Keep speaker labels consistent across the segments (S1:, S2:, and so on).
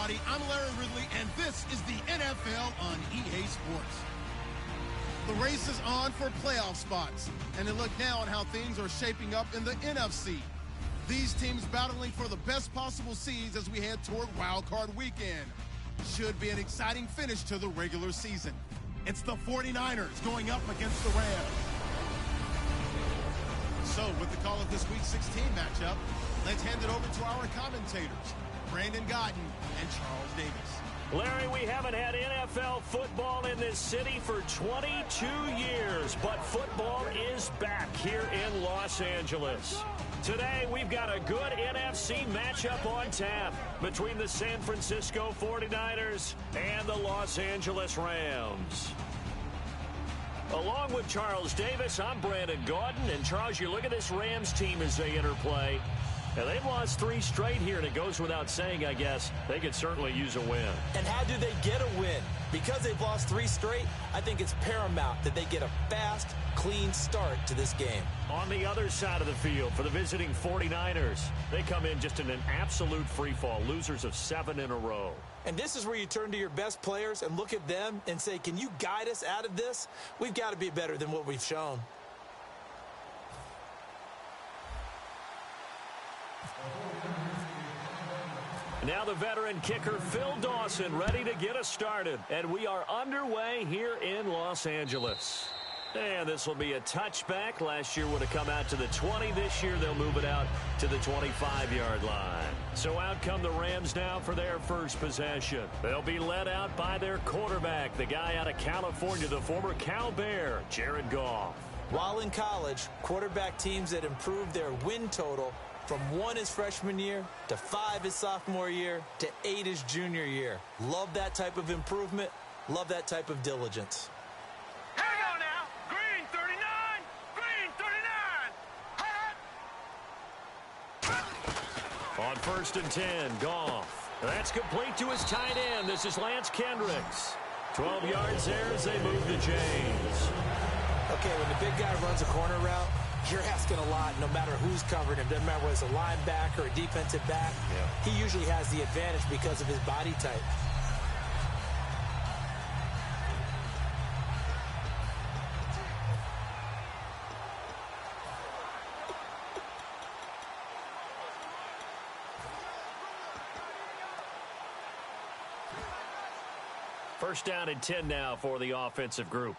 S1: everybody. I'm Larry Ridley, and this is the NFL on EA Sports. The race is on for playoff spots, and a look now on how things are shaping up in the NFC. These teams battling for the best possible seeds as we head toward Wild Card Weekend. Should be an exciting finish to the regular season. It's the 49ers going up against the Rams. So, with the call of this Week 16 matchup, let's hand it over to our commentators, Brandon Godden and Charles Davis.
S2: Larry, we haven't had NFL football in this city for 22 years, but football is back here in Los Angeles. Today, we've got a good NFC matchup on tap between the San Francisco 49ers and the Los Angeles Rams. Along with Charles Davis, I'm Brandon Gaudin. And, Charles, you look at this Rams team as they interplay. And they've lost 3 straight here, and it goes without saying, I guess, they could certainly use a win.
S3: And how do they get a win? Because they've lost 3 straight, I think it's paramount that they get a fast, clean start to this game.
S2: On the other side of the field for the visiting 49ers, they come in just in an absolute free-fall, losers of 7 in a row.
S3: And this is where you turn to your best players and look at them and say, can you guide us out of this? We've got to be better than what we've shown.
S2: Now the veteran kicker, Phil Dawson, ready to get us started. And we are underway here in Los Angeles. And this will be a touchback. Last year would have come out to the 20. This year they'll move it out to the 25-yard line. So out come the Rams now for their first possession. They'll be led out by their quarterback, the guy out of California, the former Cal Bear, Jared Goff.
S3: While in college, quarterback teams that improved their win total from 1 his freshman year to 5 his sophomore year to 8 his junior year. Love that type of improvement. Love that type of diligence.
S4: Here we go now. Green 39. Green 39.
S2: On 1st and 10, Goff. That's complete to his tight end. This is Lance Kendricks. 12 yards there as they move the chains.
S3: Okay, when the big guy runs a corner route, you're asking a lot no matter who's covering him. Doesn't matter whether it's a linebacker or a defensive back. Yeah. He usually has the advantage because of his body type.
S2: First down and 10 now for the offensive group.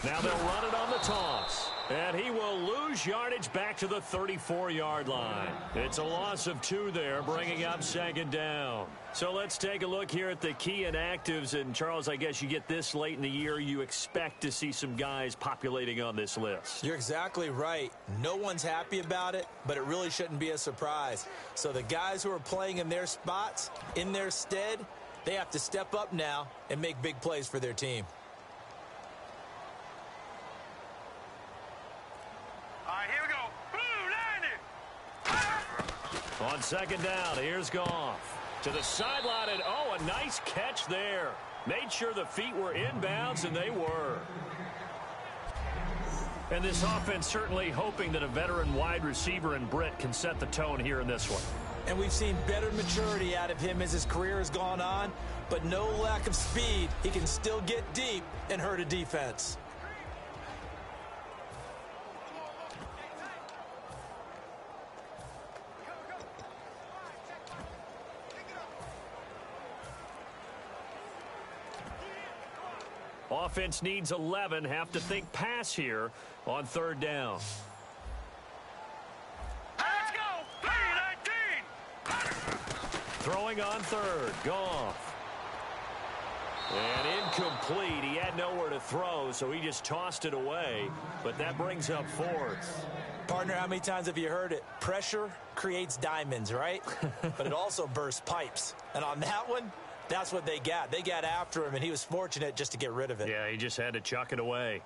S2: Now they'll run it on the toss. And he will lose yardage back to the 34-yard line. It's a loss of 2 there, bringing up 2nd down. So let's take a look here at the key inactives. And, Charles, I guess you get this late in the year, you expect to see some guys populating on this list.
S3: You're exactly right. No one's happy about it, but it really shouldn't be a surprise. So the guys who are playing in their spots, in their stead, they have to step up now and make big plays for their team.
S4: Here we go. Blue 90.
S2: On 2nd down, here's Goff. To the sideline, and oh, a nice catch there. Made sure the feet were inbounds, and they were. And this offense certainly hoping that a veteran wide receiver in Britt can set the tone here in this one.
S3: And we've seen better maturity out of him as his career has gone on, but no lack of speed. He can still get deep and hurt a defense.
S2: Offense needs 11. Have to think pass here on 3rd down.
S4: Let's go. 3-19.
S2: Throwing on 3rd. Goff. And incomplete. He had nowhere to throw, so he just tossed it away. But that brings up 4th.
S3: Partner, how many times have you heard it? Pressure creates diamonds, right? But it also bursts pipes. And on that one, that's what they got. They got after him, and he was fortunate just to get rid of it.
S2: Yeah, he just had to chuck it away.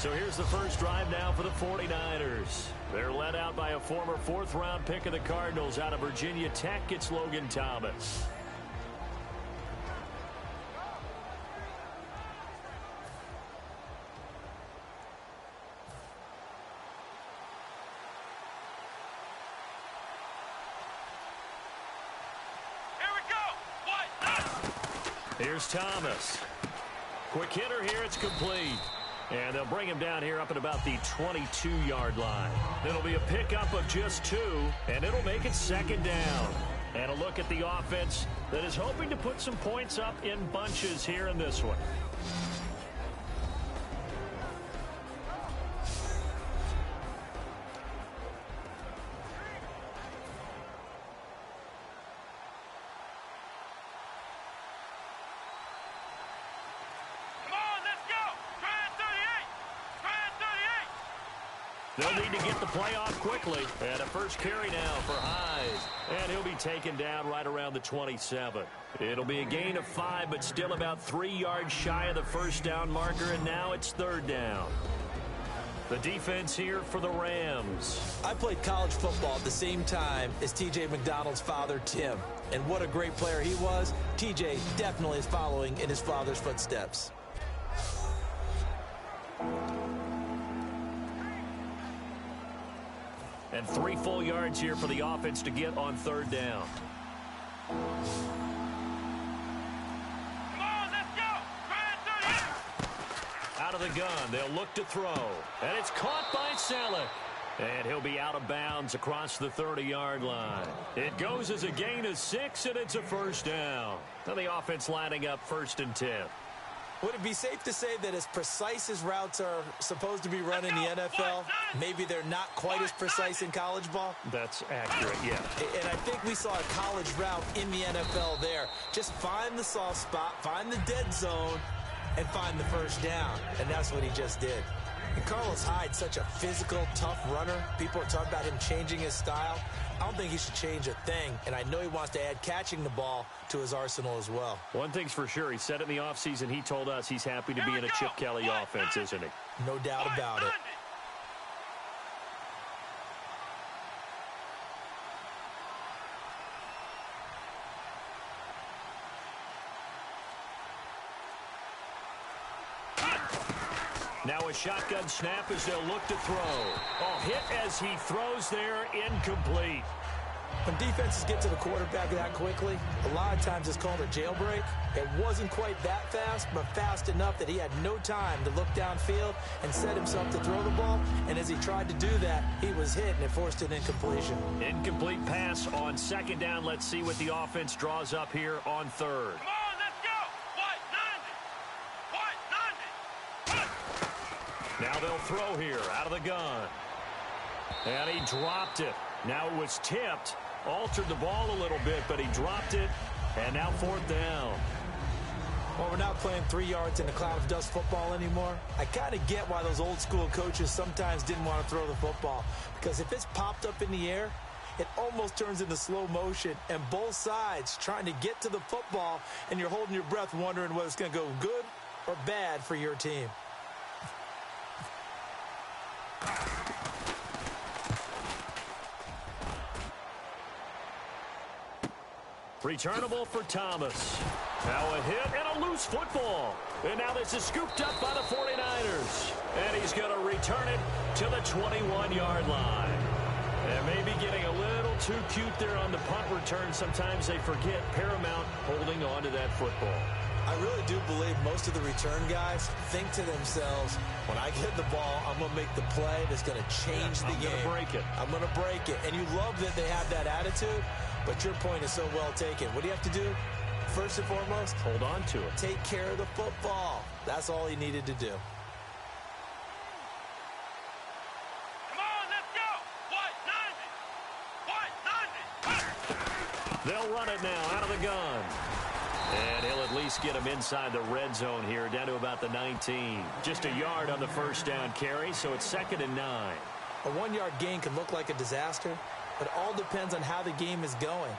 S2: So here's the first drive now for the 49ers. They're led out by a former fourth-round pick of the Cardinals out of Virginia Tech. It's Logan Thomas. Here's Thomas. Quick hitter here. It's complete. And they'll bring him down here up at about the 22-yard line. It'll be a pickup of just 2, and it'll make it second down. And a look at the offense that is hoping to put some points up in bunches here in this one. They'll need to get the play off quickly. And a first carry now for Hyde. And he'll be taken down right around the 27. It'll be a gain of 5, but still about 3 yards shy of the first down marker. And now it's third down. The defense here for the Rams.
S3: I played college football at the same time as T.J. McDonald's father, Tim. And what a great player he was. T.J. definitely is following in his father's footsteps.
S2: And 3 full yards here for the offense to get on third down.
S4: Come on, let's go.
S2: Out of the gun, they'll look to throw. And it's caught by Selleck. And he'll be out of bounds across the 30-yard line. It goes as a gain of 6, and it's a first down. Now the offense lining up 1st and 10.
S3: Would it be safe to say that as precise as routes are supposed to be run in the NFL, maybe they're not quite as precise in college ball?
S2: That's accurate, yeah.
S3: And I think we saw a college route in the NFL there. Just find the soft spot, find the dead zone, and find the first down. And that's what he just did. And Carlos Hyde's such a physical, tough runner. People are talking about him changing his style. I don't think he should change a thing, and I know he wants to add catching the ball to his arsenal as well.
S2: One thing's for sure, he said in the offseason he told us he's happy to be in a Chip Kelly offense, isn't he?
S3: No doubt about it.
S2: Now a shotgun snap as they'll look to throw. Oh, hit as he throws there, incomplete.
S3: When defenses get to the quarterback that quickly, a lot of times it's called a jailbreak. It wasn't quite that fast, but fast enough that he had no time to look downfield and set himself to throw the ball. And as he tried to do that, he was hit, and it forced an incompletion.
S2: Incomplete pass on second down. Let's see what the offense draws up here on third.
S4: Come on, let's go.
S2: Now they'll throw here out of the gun. And he dropped it. Now it was tipped. Altered the ball a little bit, but he dropped it. And now fourth down.
S3: Well, we're not playing 3 yards in a cloud of dust football anymore. I kind of get why those old school coaches sometimes didn't want to throw the football. Because if it's popped up in the air, it almost turns into slow motion. And both sides trying to get to the football, and you're holding your breath wondering whether it's going to go good or bad for your team.
S2: Returnable for Thomas. Now a hit and a loose football. And now this is scooped up by the 49ers. And he's going to return it to the 21-yard line. And maybe getting a little too cute there on the punt return. Sometimes they forget paramount holding on to that football.
S3: I really do believe most of the return guys think to themselves, when I get the ball, I'm going to make the play that's going to change the game.
S2: I'm going to break it.
S3: I'm going to break it. And you love that they have that attitude, but your point is so well taken. What do you have to do? First and foremost,
S2: hold on to it.
S3: Take care of the football. That's all he needed to do.
S4: Come on, let's go.
S2: They'll run it now out of the gun. And he'll at least get him inside the red zone here, down to about the 19. Just a yard on the first down carry, so it's 2nd and 9.
S3: A 1-yard gain can look like a disaster, but it all depends on how the game is going.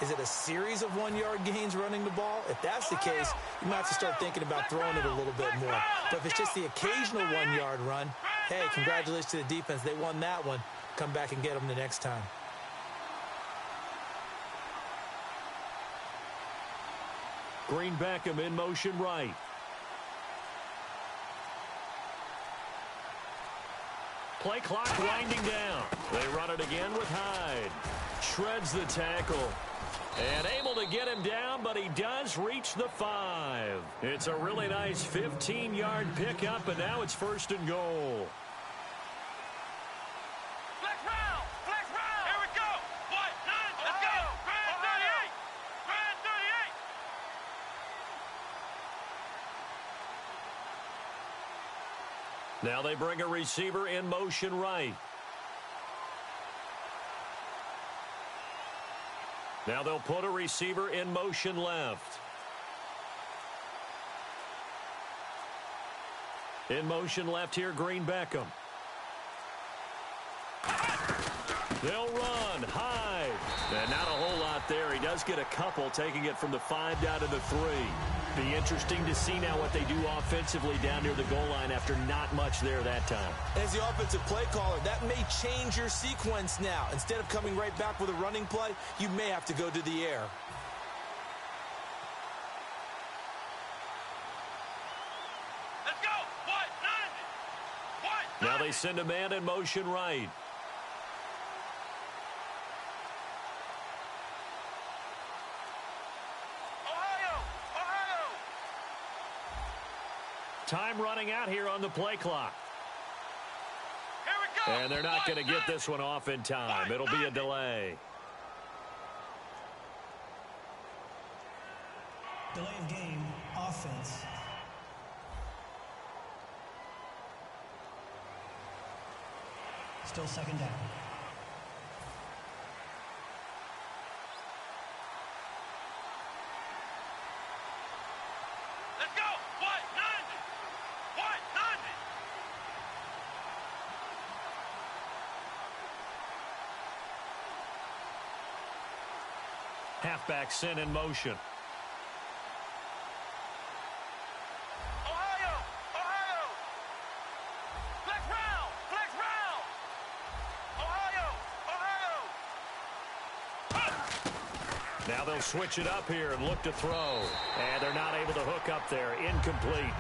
S3: Is it a series of one-yard gains running the ball? If that's the case, you might have to start thinking about throwing it a little bit more. But if it's just the occasional one-yard run, hey, congratulations to the defense. They won that one. Come back and get them the next time.
S2: Green Beckham in motion right. Play clock winding down. They run it again with Hyde. Shreds the tackle. And able to get him down, but he does reach the 5. It's a really nice 15-yard pickup, and now it's 1st and goal.
S4: Flex round! Flex round! Here we go! What? 9, let's go! Grand 38! Grand 38!
S2: Now they bring a receiver in motion right. Now they'll put a receiver in motion left. In motion left here, Green Beckham. They'll run. Hyde. And not a whole lot there. He does get a couple, taking it from the 5 down to the 3. Be interesting to see now what they do offensively down near the goal line after not much there that time.
S3: As the offensive play caller, that may change your sequence now. Instead of coming right back with a running play, you may have to go to the air.
S4: Let's go! What? 90! What?
S2: Now they send a man in motion right. Time running out here on the play clock.
S4: Here we go.
S2: And they're not going to get this one off in time. It'll be a delay.
S5: Delay of game, offense. Still 2nd down.
S4: Let's go! What? 90! What? 90!
S2: Halfback sent in motion.
S4: Ohio! Ohio! Flex round! Flex round! Ohio! Ohio!
S2: Now they'll switch it up here and look to throw. And they're not able to hook up there. Incomplete.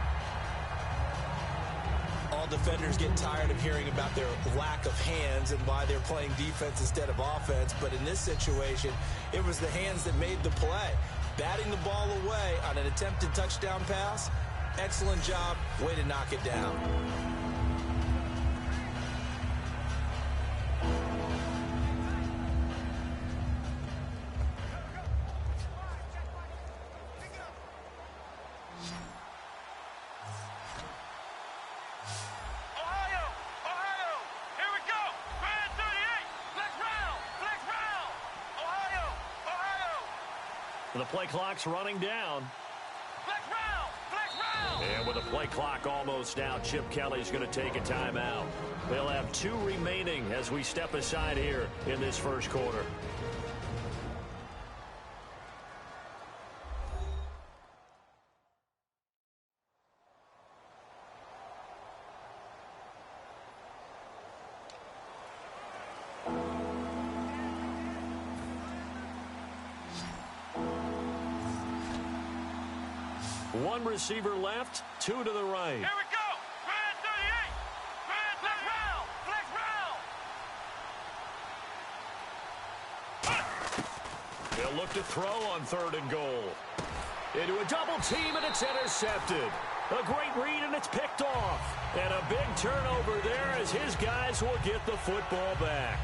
S3: All defenders get tired of hearing about their lack of hands and why they're playing defense instead of offense. But in this situation, it was the hands that made the play. Batting the ball away on an attempted touchdown pass. Excellent job. Way to knock it down.
S4: Ohio! Ohio! Here we go! Grand 38! Flex round! Flex round! Ohio! Ohio!
S2: The play clock's running down.
S4: Flex round! Flex round!
S2: And with the play clock almost out, Chip Kelly's going to take a timeout. They'll have 2 remaining as we step aside here in this first quarter. One receiver left, 2 to the right.
S4: Here we go! Grand 38! Grand flex round! Flex round!
S2: They'll look to throw on 3rd and goal. Into a double team, and it's intercepted. A great read, and it's picked off. And a big turnover there as his guys will get the football back.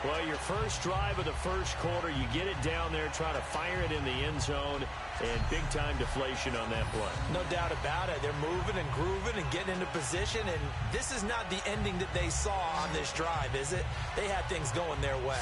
S2: Well, your first drive of the first quarter, you get it down there, try to fire it in the end zone, and big-time deflation on that play.
S3: No doubt about it. They're moving and grooving and getting into position, and this is not the ending that they saw on this drive, is it? They had things going their way.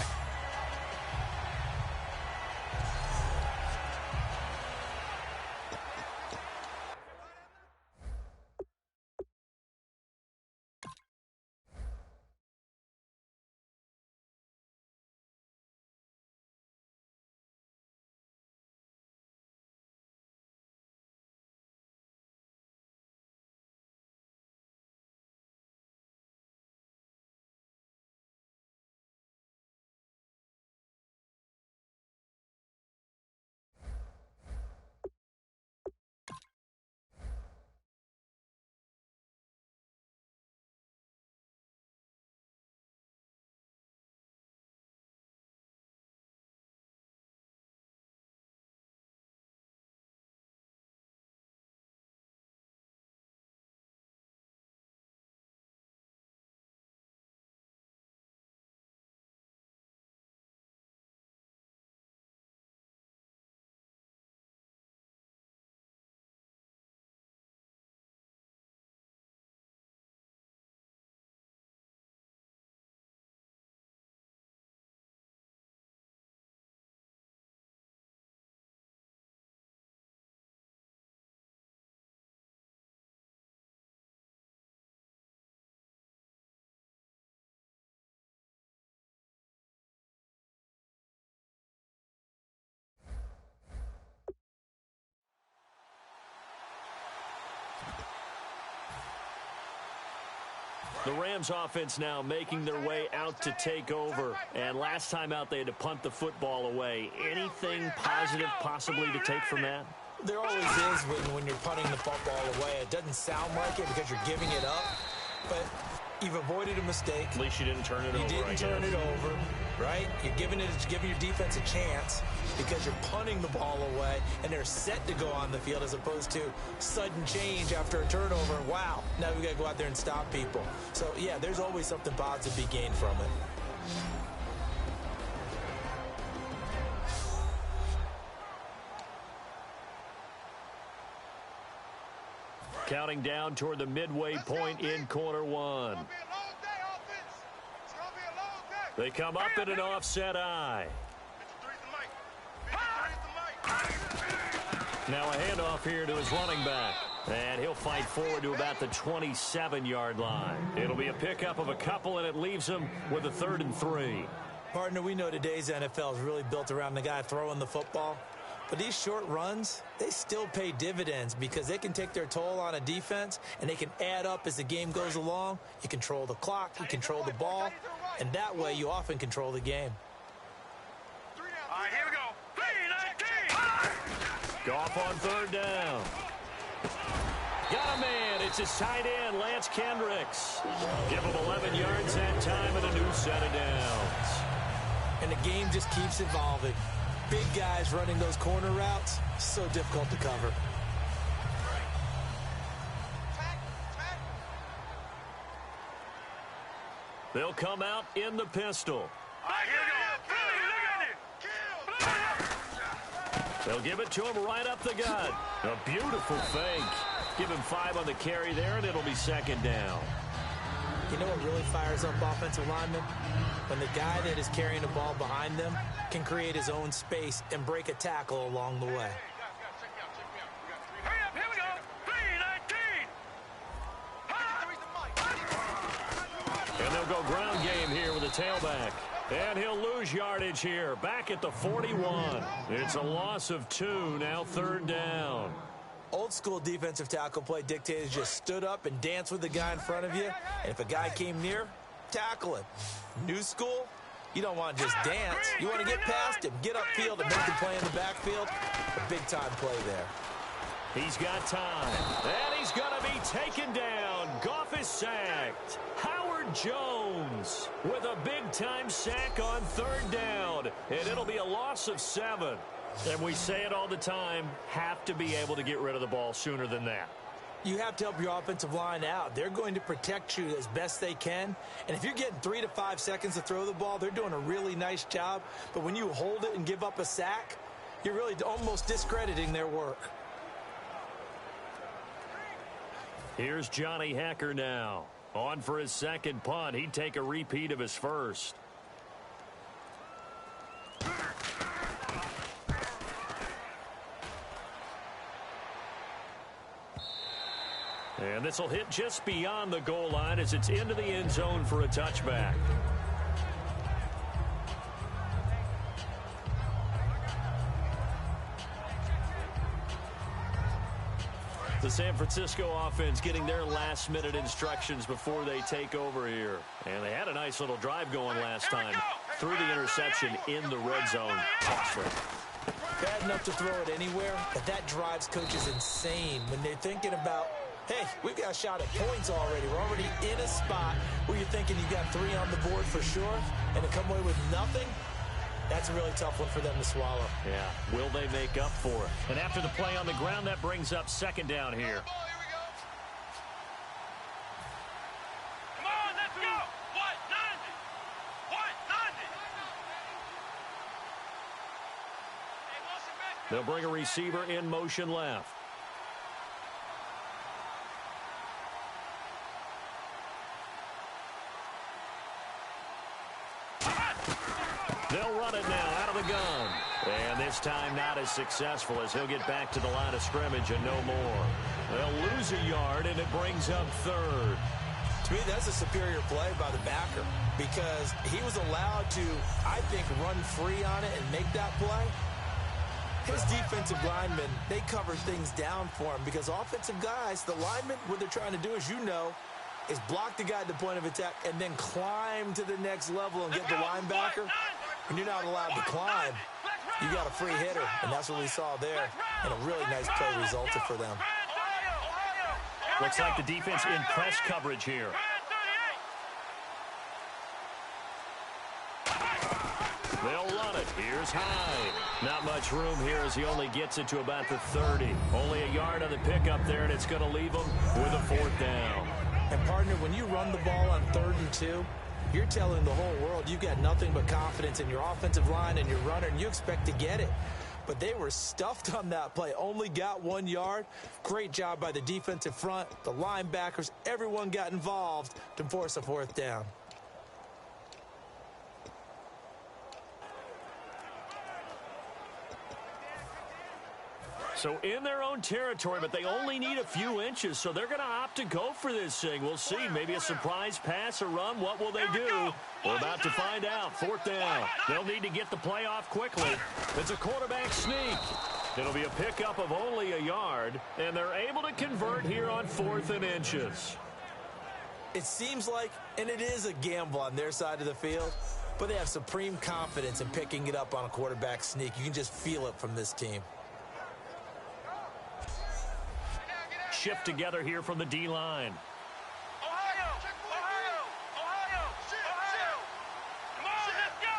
S2: The Rams offense now making their way out to take over. And last time out, they had to punt the football away. Anything positive possibly to take from that?
S3: There always is when you're punting the football away. It doesn't sound like it because you're giving it up, but you've avoided a mistake.
S2: At least you didn't turn it over.
S3: You didn't turn it over, right? You're giving your defense a chance because you're punting the ball away, and they're set to go on the field as opposed to sudden change after a turnover. And wow, now we got to go out there and stop people. So, yeah, there's always something positive to be gained from it.
S2: Counting down toward the midway point in quarter one. They come up in an offset eye. Now a handoff here to his running back. And he'll fight forward to about the 27-yard line. It'll be a pickup of a couple, and it leaves him with a 3rd and 3.
S3: Partner, we know today's NFL is really built around the guy throwing the football. But these short runs, they still pay dividends because they can take their toll on a defense, and they can add up as the game goes along. You control the clock, you control the ball, and that way you often control the game.
S4: All right, here we go. 3-19.
S2: Goff on 3rd down. Got a man. It's his tight end, Lance Kendricks. Give him 11 yards that time and a new set of downs.
S3: And the game just keeps evolving. Big guys running those corner routes, so difficult to cover.
S2: They'll come out in the pistol.
S4: All right, here we go.
S2: They'll give it to him right up the gut. A beautiful fake. Give him 5 on the carry there, and it'll be 2nd down.
S3: You know what really fires up offensive linemen? When the guy that is carrying the ball behind them can create his own space and break a tackle along the way.
S4: Hurry up, here we go. 3-19.
S2: And they'll go ground game here with a tailback. And he'll lose yardage here, back at the 41. It's a loss of 2, now 3rd down.
S3: Old school defensive tackle play dictated just stood up and danced with the guy in front of you. And if a guy came near, tackle him. New school, you don't want to just dance. You want to get past him, get upfield, and make the play in the backfield. A big-time play there.
S2: He's got time, and he's going to be taken down. Goff is sacked. Howard Jones with a big-time sack on 3rd down, and it'll be a loss of 7. And we say it all the time, have to be able to get rid of the ball sooner than that.
S3: You have to help your offensive line out. They're going to protect you as best they can. And if you're getting 3 to 5 seconds to throw the ball, they're doing a really nice job. But when you hold it and give up a sack, you're really almost discrediting their work.
S2: Here's Johnny Hacker now. On for his 2nd punt. He'd take a repeat of his 1st. And this will hit just beyond the goal line as it's into the end zone for a touchback. The San Francisco offense getting their last-minute instructions before they take over here. And they had a nice little drive going last time. Threw the interception in the red zone. Costly.
S3: Bad enough to throw it anywhere, but that drives coaches insane when they're thinking about, hey, we've got a shot at points already. We're already in a spot where you're thinking you got 3 on the board for sure, and to come away with nothing, that's a really tough one for them to swallow.
S2: Yeah, will they make up for it? And after the play on the ground, that brings up 2nd down here.
S4: Come on, let's go. 1-90.
S2: They'll bring a receiver in motion left. They'll run it now out of the gun. And this time not as successful as he'll get back to the line of scrimmage and no more. They'll lose a yard, and it brings up 3rd.
S3: To me, that's a superior play by the backer because he was allowed to, I think, run free on it and make that play. His defensive linemen, they cover things down for him because offensive guys, the linemen, what they're trying to do is, is block the guy at the point of attack and then climb to the next level and get the linebacker. When you're not allowed to climb, you got a free hitter, and that's what we saw there. And a really nice play resulted for them.
S2: Looks like the defense in press coverage here. They'll run it. Here's Hyde. Not much room here as he only gets it to about the 30. Only a yard on the pickup there, and it's going to leave him with a 4th down.
S3: And, partner, when you run the ball on 3rd and 2, you're telling the whole world you've got nothing but confidence in your offensive line and your runner, and you expect to get it. But they were stuffed on that play. Only got 1 yard. Great job by the defensive front, the linebackers. Everyone got involved to force a 4th down.
S2: So in their own territory, but they only need a few inches, so they're going to opt to go for this thing. We'll see. Maybe a surprise pass or run. What will they do? We're about to find out. 4th down. They'll need to get the play off quickly. It's a quarterback sneak. It'll be a pickup of only a yard, and they're able to convert here on 4th and inches.
S3: It seems like, and it is a gamble on their side of the field, but they have supreme confidence in picking it up on a quarterback sneak. You can just feel it from this team.
S2: Shift together here from the D-line.
S4: Ohio! Come on, let's go!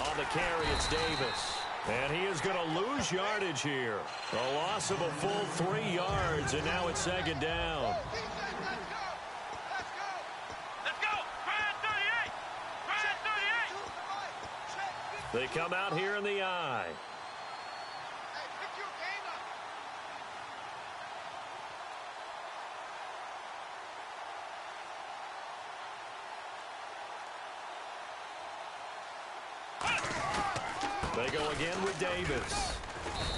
S2: On the carry, it's Davis. And he is going to lose yardage here. A loss of a full 3 yards, and now it's 2nd down.
S4: Let's go! Brand 38! Brand 38!
S2: They come out here in the I. They go again with Davis.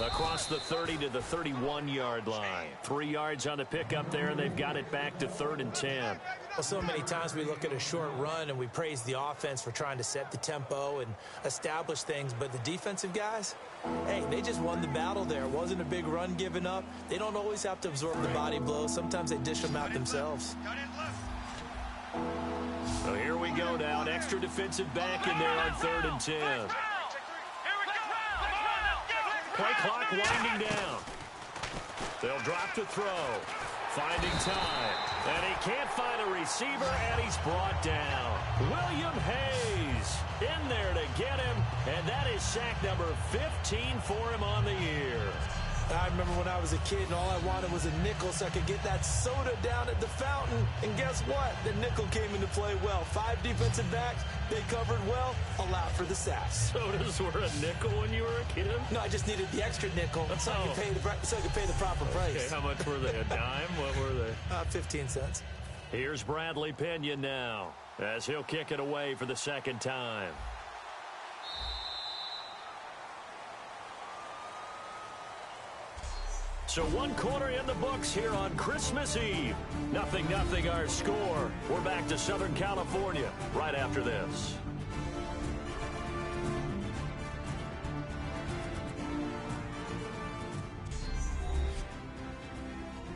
S2: Across the 30 to the 31-yard line. 3 yards on the pickup there, and they've got it back to 3rd and 10.
S3: Well, so many times we look at a short run and we praise the offense for trying to set the tempo and establish things, but the defensive guys, hey, they just won the battle there. It wasn't a big run given up. They don't always have to absorb the body blows. Sometimes they dish them out themselves.
S2: So here we go now. An extra defensive back in there on 3rd and 10. Play clock winding down. They'll drop to throw. Finding time. And he can't find a receiver, and he's brought down. William Hayes in there to get him, and that is sack number 15 for him on the year.
S3: I remember when I was a kid and all I wanted was a nickel so I could get that soda down at the fountain. And guess what? The nickel came into play well. 5 defensive backs, they covered well, allowed for the sacks.
S2: Sodas were a nickel when you were a kid?
S3: No, I just needed the extra nickel so I could pay the proper price.
S2: Okay, how much were they? A dime? What were they?
S3: 15 cents.
S2: Here's Bradley Pinion now as he'll kick it away for the 2nd time. So 1 quarter in the books here on Christmas Eve. 0-0 our score. We're back to Southern California right after this.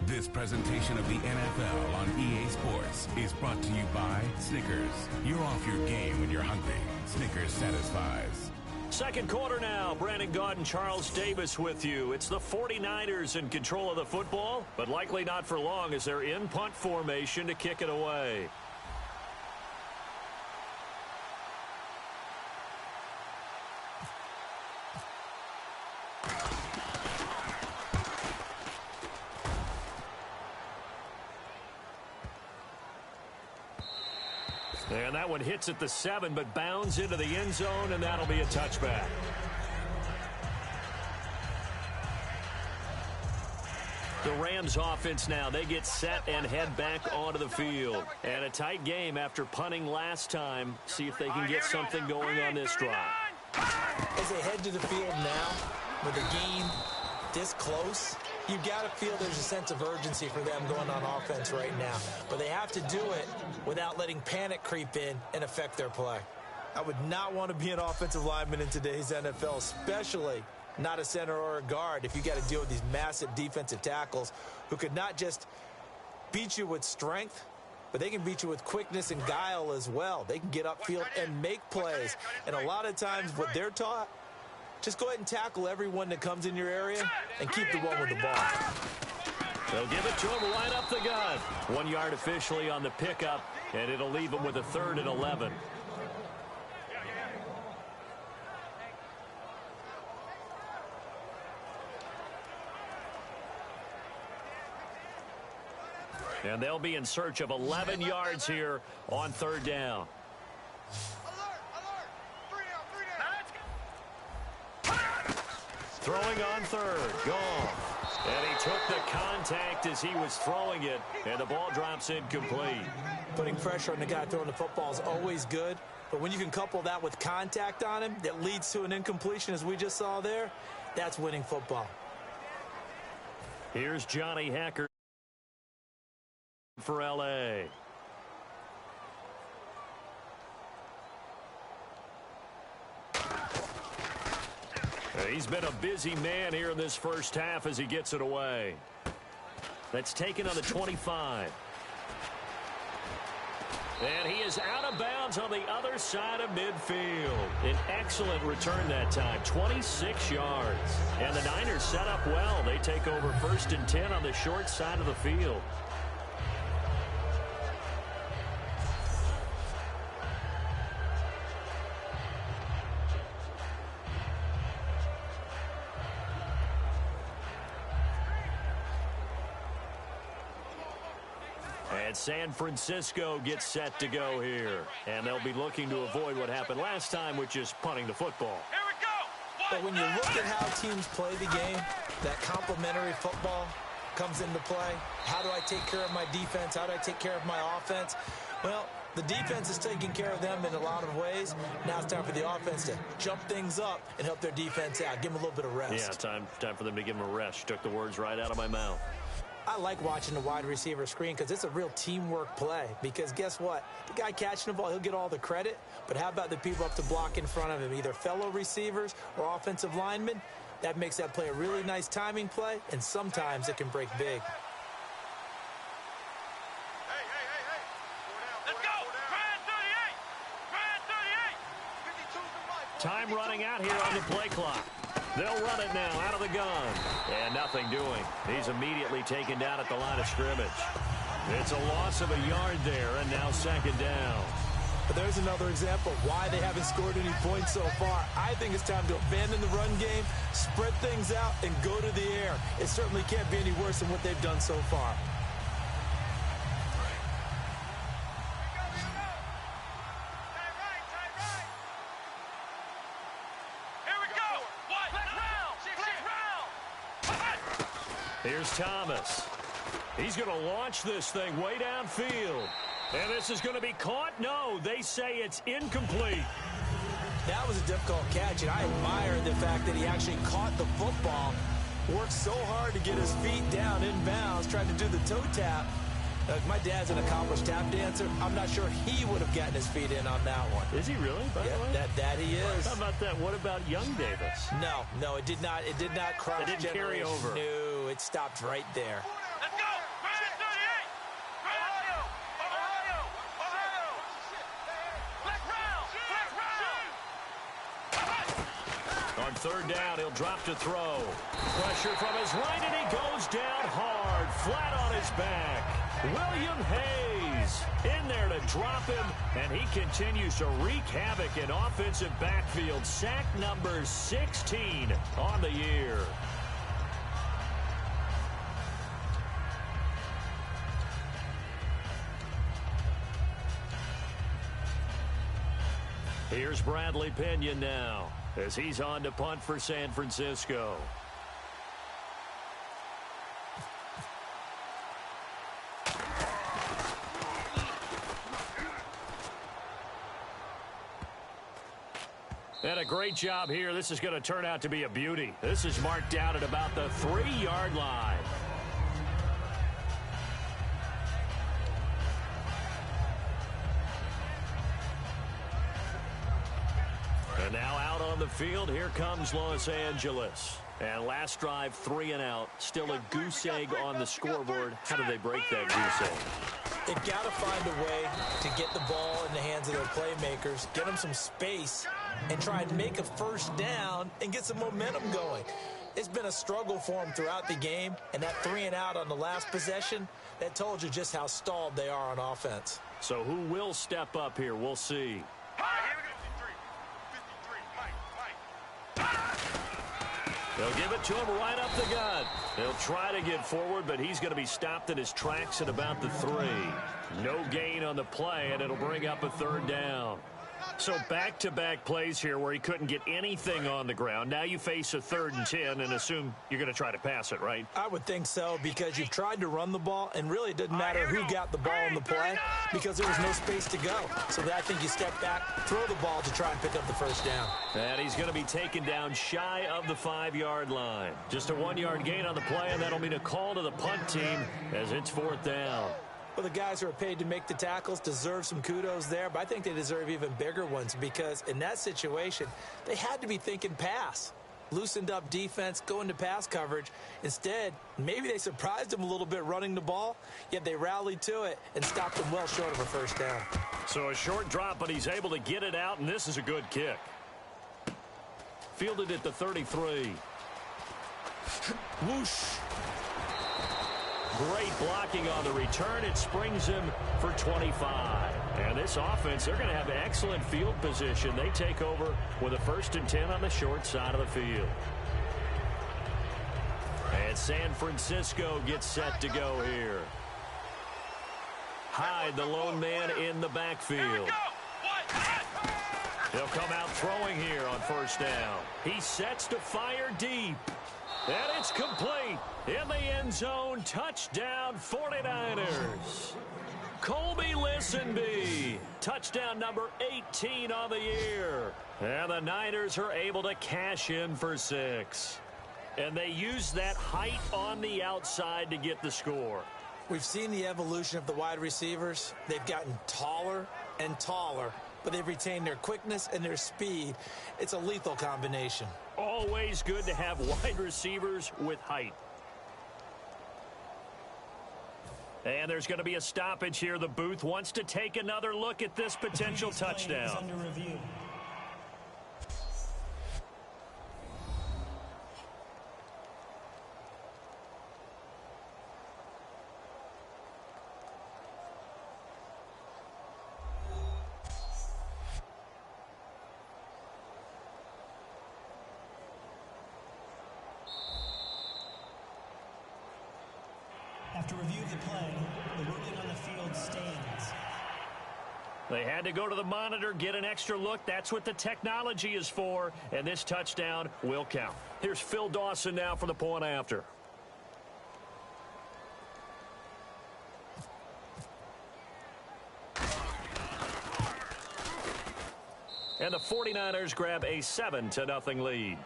S6: This presentation of the NFL on EA Sports is brought to you by Snickers. You're off your game when you're hungry. Snickers satisfies.
S2: 2nd quarter now. Brandon Gaudin, Charles Davis with you. It's the 49ers in control of the football, but likely not for long as they're in punt formation to kick it away. And that one hits at the 7, but bounds into the end zone, and that'll be a touchback. The Rams offense now, they get set and head back onto the field. And a tight game after punting last time. See if they can get something going on this drive.
S3: As they head to the field now, with a game this close, you've got to feel there's a sense of urgency for them going on offense right now. But they have to do it without letting panic creep in and affect their play. I would not want to be an offensive lineman in today's NFL, especially not a center or a guard if you got to deal with these massive defensive tackles who could not just beat you with strength, but they can beat you with quickness and guile as well. They can get upfield and make plays. And a lot of times what they're taught, just go ahead and tackle everyone that comes in your area and keep the one with the ball.
S2: They'll give it to him right up the gut. 1 yard officially on the pickup, and it'll leave him with a 3rd and 11. And they'll be in search of 11 yards here on 3rd down. Throwing on 3rd. Gone. And he took the contact as he was throwing it, and the ball drops incomplete.
S3: Putting pressure on the guy throwing the football is always good, but when you can couple that with contact on him that leads to an incompletion, as we just saw there, that's winning football.
S2: Here's Johnny Hacker for L.A. He's been a busy man here in this first half as he gets it away. That's taken on the 25. And he is out of bounds on the other side of midfield. An excellent return that time, 26 yards. And the Niners set up well. They take over 1st and 10 on the short side of the field. And San Francisco gets set to go here. And they'll be looking to avoid what happened last time, which is punting the football.
S4: Here we go.
S3: But when you look at how teams play the game, that complementary football comes into play. How do I take care of my defense? How do I take care of my offense? Well, the defense is taking care of them in a lot of ways. Now it's time for the offense to jump things up and help their defense out. Give them a little bit of rest.
S2: Yeah, time for them to give them a rest. You took the words right out of my mouth.
S3: I like watching the wide receiver screen because it's a real teamwork play. Because guess what? The guy catching the ball, he'll get all the credit. But how about the people up to block in front of him, either fellow receivers or offensive linemen? That makes that play a really nice timing play, and sometimes it can break big.
S4: Let's go.
S2: Time running out here on the play clock. They'll run it now out of the gun. And nothing doing. He's immediately taken down at the line of scrimmage. It's a loss of a yard there, and now 2nd down.
S3: But there's another example of why they haven't scored any points so far. I think it's time to abandon the run game, spread things out, and go to the air. It certainly can't be any worse than what they've done so far.
S2: Here's Thomas. He's going to launch this thing way downfield. And this is going to be caught? No, they say it's incomplete.
S3: That was a difficult catch, and I admire the fact that he actually caught the football, worked so hard to get his feet down inbounds, tried to do the toe tap. My dad's an accomplished tap dancer. I'm not sure he would have gotten his feet in on that one.
S2: Is he really, by the way?
S3: That he is.
S2: How about that? What about young Davis?
S3: No, it did not cross.
S2: It didn't carry over.
S3: No, it stopped right there.
S4: Let's go. Brand 38. Ohio.
S2: On 3rd down, he'll drop to throw. Pressure from his right, and he goes down hard, flat on his back. William Hayes in there to drop him, and he continues to wreak havoc in offensive backfield. Sack number 16 on the year. Here's Bradley Pinion now as he's on to punt for San Francisco. And a great job here. This is going to turn out to be a beauty. This is marked out at about the 3-yard line. And now out on the the field. Here comes Los Angeles. And last drive, 3 and out. Still a goose egg on the scoreboard. How do they break that goose egg?
S3: They've got to find a way to get the ball in the hands of their playmakers, get them some space, and try and make a first down and get some momentum going. It's been a struggle for them throughout the game, and that 3 and out on the last possession, that told you just how stalled they are on offense.
S2: So who will step up here? We'll see. They'll give it to him right up the gut. They'll try to get forward, but he's going to be stopped in his tracks at about the 3. No gain on the play, and it'll bring up a 3rd down. So back-to-back plays here where he couldn't get anything on the ground. Now you face a 3rd and 10 and assume you're going to try to pass it, right?
S3: I would think so, because you've tried to run the ball, and really it doesn't matter who got the ball in the play because there was no space to go. So I think you step back, throw the ball to try and pick up the first down.
S2: And he's going to be taken down shy of the 5-yard line. Just a 1-yard gain on the play, and that'll mean a call to the punt team as it's 4th down.
S3: Well, the guys who are paid to make the tackles deserve some kudos there, but I think they deserve even bigger ones because in that situation, they had to be thinking pass. Loosened up defense, going to pass coverage. Instead, maybe they surprised them a little bit running the ball, yet they rallied to it and stopped them well short of a first down.
S2: So a short drop, but he's able to get it out, and this is a good kick. Fielded at the 33. Whoosh. Great blocking on the return. It springs him for 25. And this offense, they're going to have excellent field position. They take over with a 1st and 10 on the short side of the field. And San Francisco gets set to go here. Hyde, the lone man in the backfield. He'll come out throwing here on 1st down. He sets to fire deep. And it's complete in the end zone. Touchdown 49ers. Colby Listenby. Touchdown number 18 on the year. And the Niners are able to cash in for 6. And they use that height on the outside to get the score.
S3: We've seen the evolution of the wide receivers. They've gotten taller and taller, but they've retained their quickness and their speed. It's a lethal combination.
S2: Always good to have wide receivers with height. And there's going to be a stoppage here. The booth wants to take another look at this potential touchdown.
S5: Under review. After review of the play, the ruling on the field stands.
S2: They had to go to the monitor, get an extra look. That's what the technology is for, and this touchdown will count. Here's Phil Dawson now for the point after. And the 49ers grab a 7-0 lead.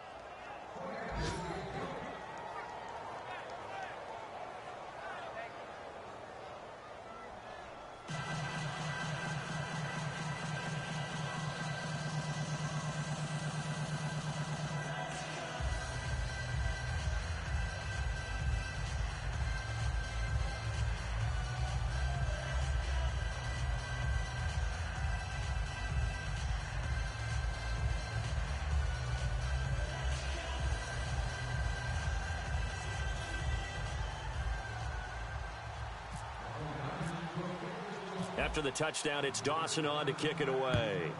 S2: After the touchdown, it's Dawson on to kick it away.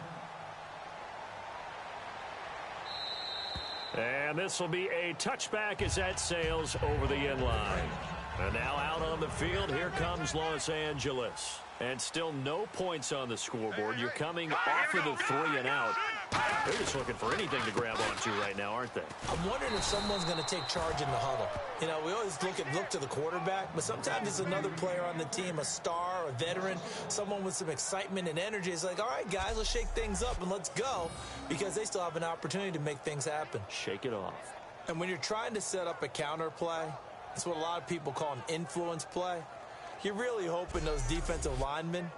S2: And this will be a touchback as that sails over the end line. And now out on the field, here comes Los Angeles. And still no points on the scoreboard. You're coming off of the 3 and out. They're just looking for anything to grab onto right now, aren't they?
S3: I'm wondering if someone's going to take charge in the huddle. You know, we always look to the quarterback, but sometimes it's another player on the team, a star, a veteran, someone with some excitement and energy. It's like, all right, guys, let's shake things up and let's go, because they still have an opportunity to make things happen.
S2: Shake it off.
S3: And when you're trying to set up a counter play, it's what a lot of people call an influence play. You're really hoping those defensive linemen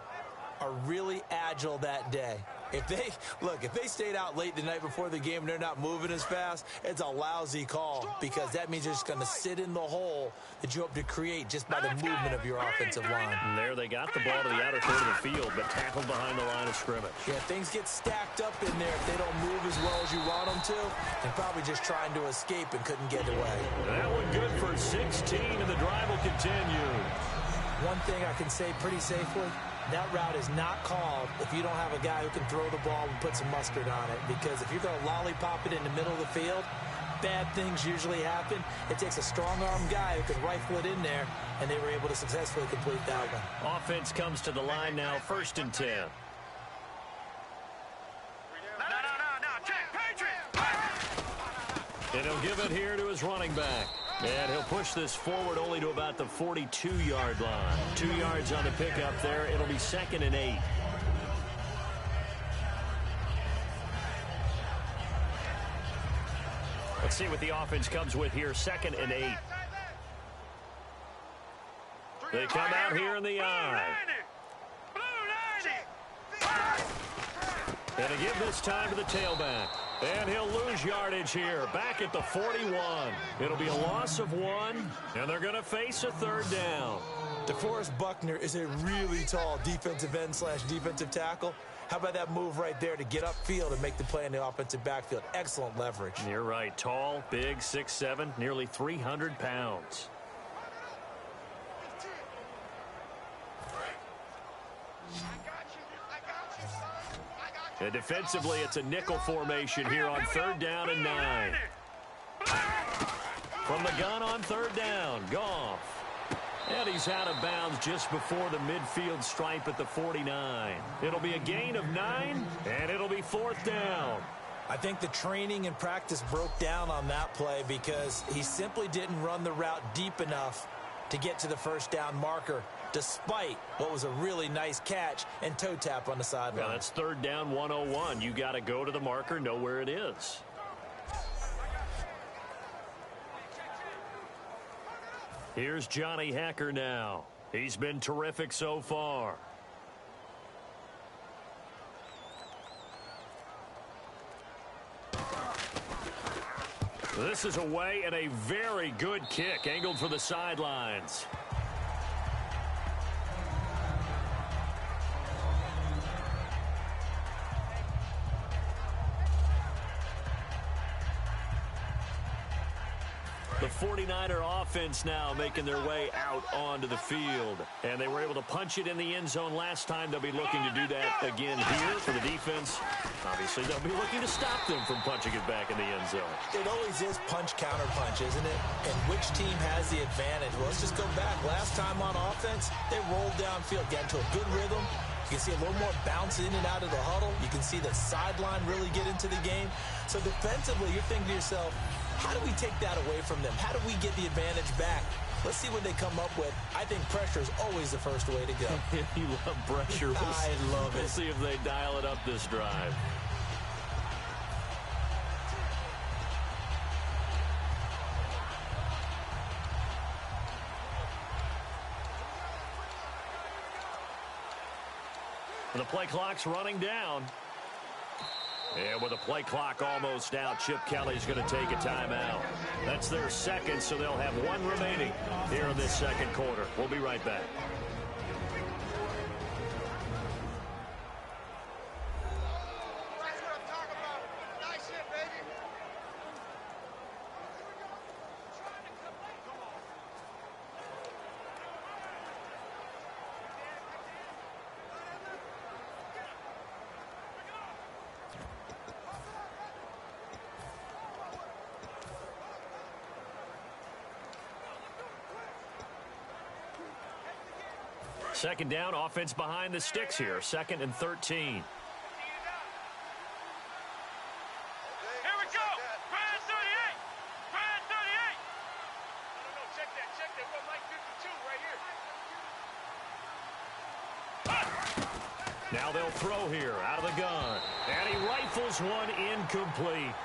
S3: are really agile that day. If they stayed out late the night before the game and they're not moving as fast, it's a lousy call because that means they're just going to sit in the hole that you hope to create just by the movement of your offensive line.
S2: And there they got the ball to the outer third of the field, but tackled behind the line of scrimmage.
S3: Yeah, things get stacked up in there. If they don't move as well as you want them to, they're probably just trying to escape and couldn't get away.
S2: That one good for 16, and the drive will continue.
S3: One thing I can say pretty safely, that route is not called if you don't have a guy who can throw the ball and put some mustard on it. Because if you're going to lollipop it in the middle of the field, bad things usually happen. It takes a strong-arm guy who can rifle it in there, and they were able to successfully complete that one.
S2: Offense comes to the line now, 1st and 10. And he'll give it here to his running back. And he'll push this forward only to about the 42-yard line. 2 yards on the pickup there. It'll be 2nd and 8. Let's see what the offense comes with here. 2nd and 8. They come out here in the eye. And to give this time to the tailback. And he'll lose yardage here. Back at the 41. It'll be a loss of 1. And they're going to face a 3rd down.
S3: DeForest Buckner is a really tall defensive end / defensive tackle. How about that move right there to get upfield and make the play in the offensive backfield? Excellent leverage.
S2: You're right. Tall, big, 6'7", nearly 300 pounds. And defensively, it's a nickel formation here on 3rd down and 9. From the gun on 3rd down, Goff. And he's out of bounds just before the midfield stripe at the 49. It'll be a gain of 9, and it'll be 4th down.
S3: I think the training and practice broke down on that play because he simply didn't run the route deep enough to get to the 1st down marker, despite what was a really nice catch and toe tap on the sideline.
S2: Now that's 3rd down 101. You got to go to the marker, know where it is. Here's Johnny Hacker now. He's been terrific so far. This is away and a very good kick angled for the sidelines. The 49er offense now making their way out onto the field. And they were able to punch it in the end zone last time. They'll be looking to do that again here for the defense. Obviously, they'll be looking to stop them from punching it back in the end zone.
S3: It always is punch-counter-punch, isn't it? And which team has the advantage? Well, let's just go back. Last time on offense, they rolled downfield, got into a good rhythm. You can see a little more bounce in and out of the huddle. You can see the sideline really get into the game. So defensively, you're thinking to yourself, how do we take that away from them? How do we get the advantage back? Let's see what they come up with. I think pressure is always the first way to go.
S2: You love pressure.
S3: I love it.
S2: We'll see if they dial it up this drive. The play clock's running down. And with the play clock almost out, Chip Kelly's going to take a timeout. That's their 2nd, so they'll have 1 remaining here in this 2nd quarter. We'll be right back.
S4: That's what I'm talking about. Nice hit, baby.
S2: Second down, offense behind the sticks here. 2nd and 13.
S4: Here we go. Brand 38. Brand 38. No, check that. Check that. We're like 52 right here.
S2: Now they'll throw here out of the gun. And he rifles one incomplete.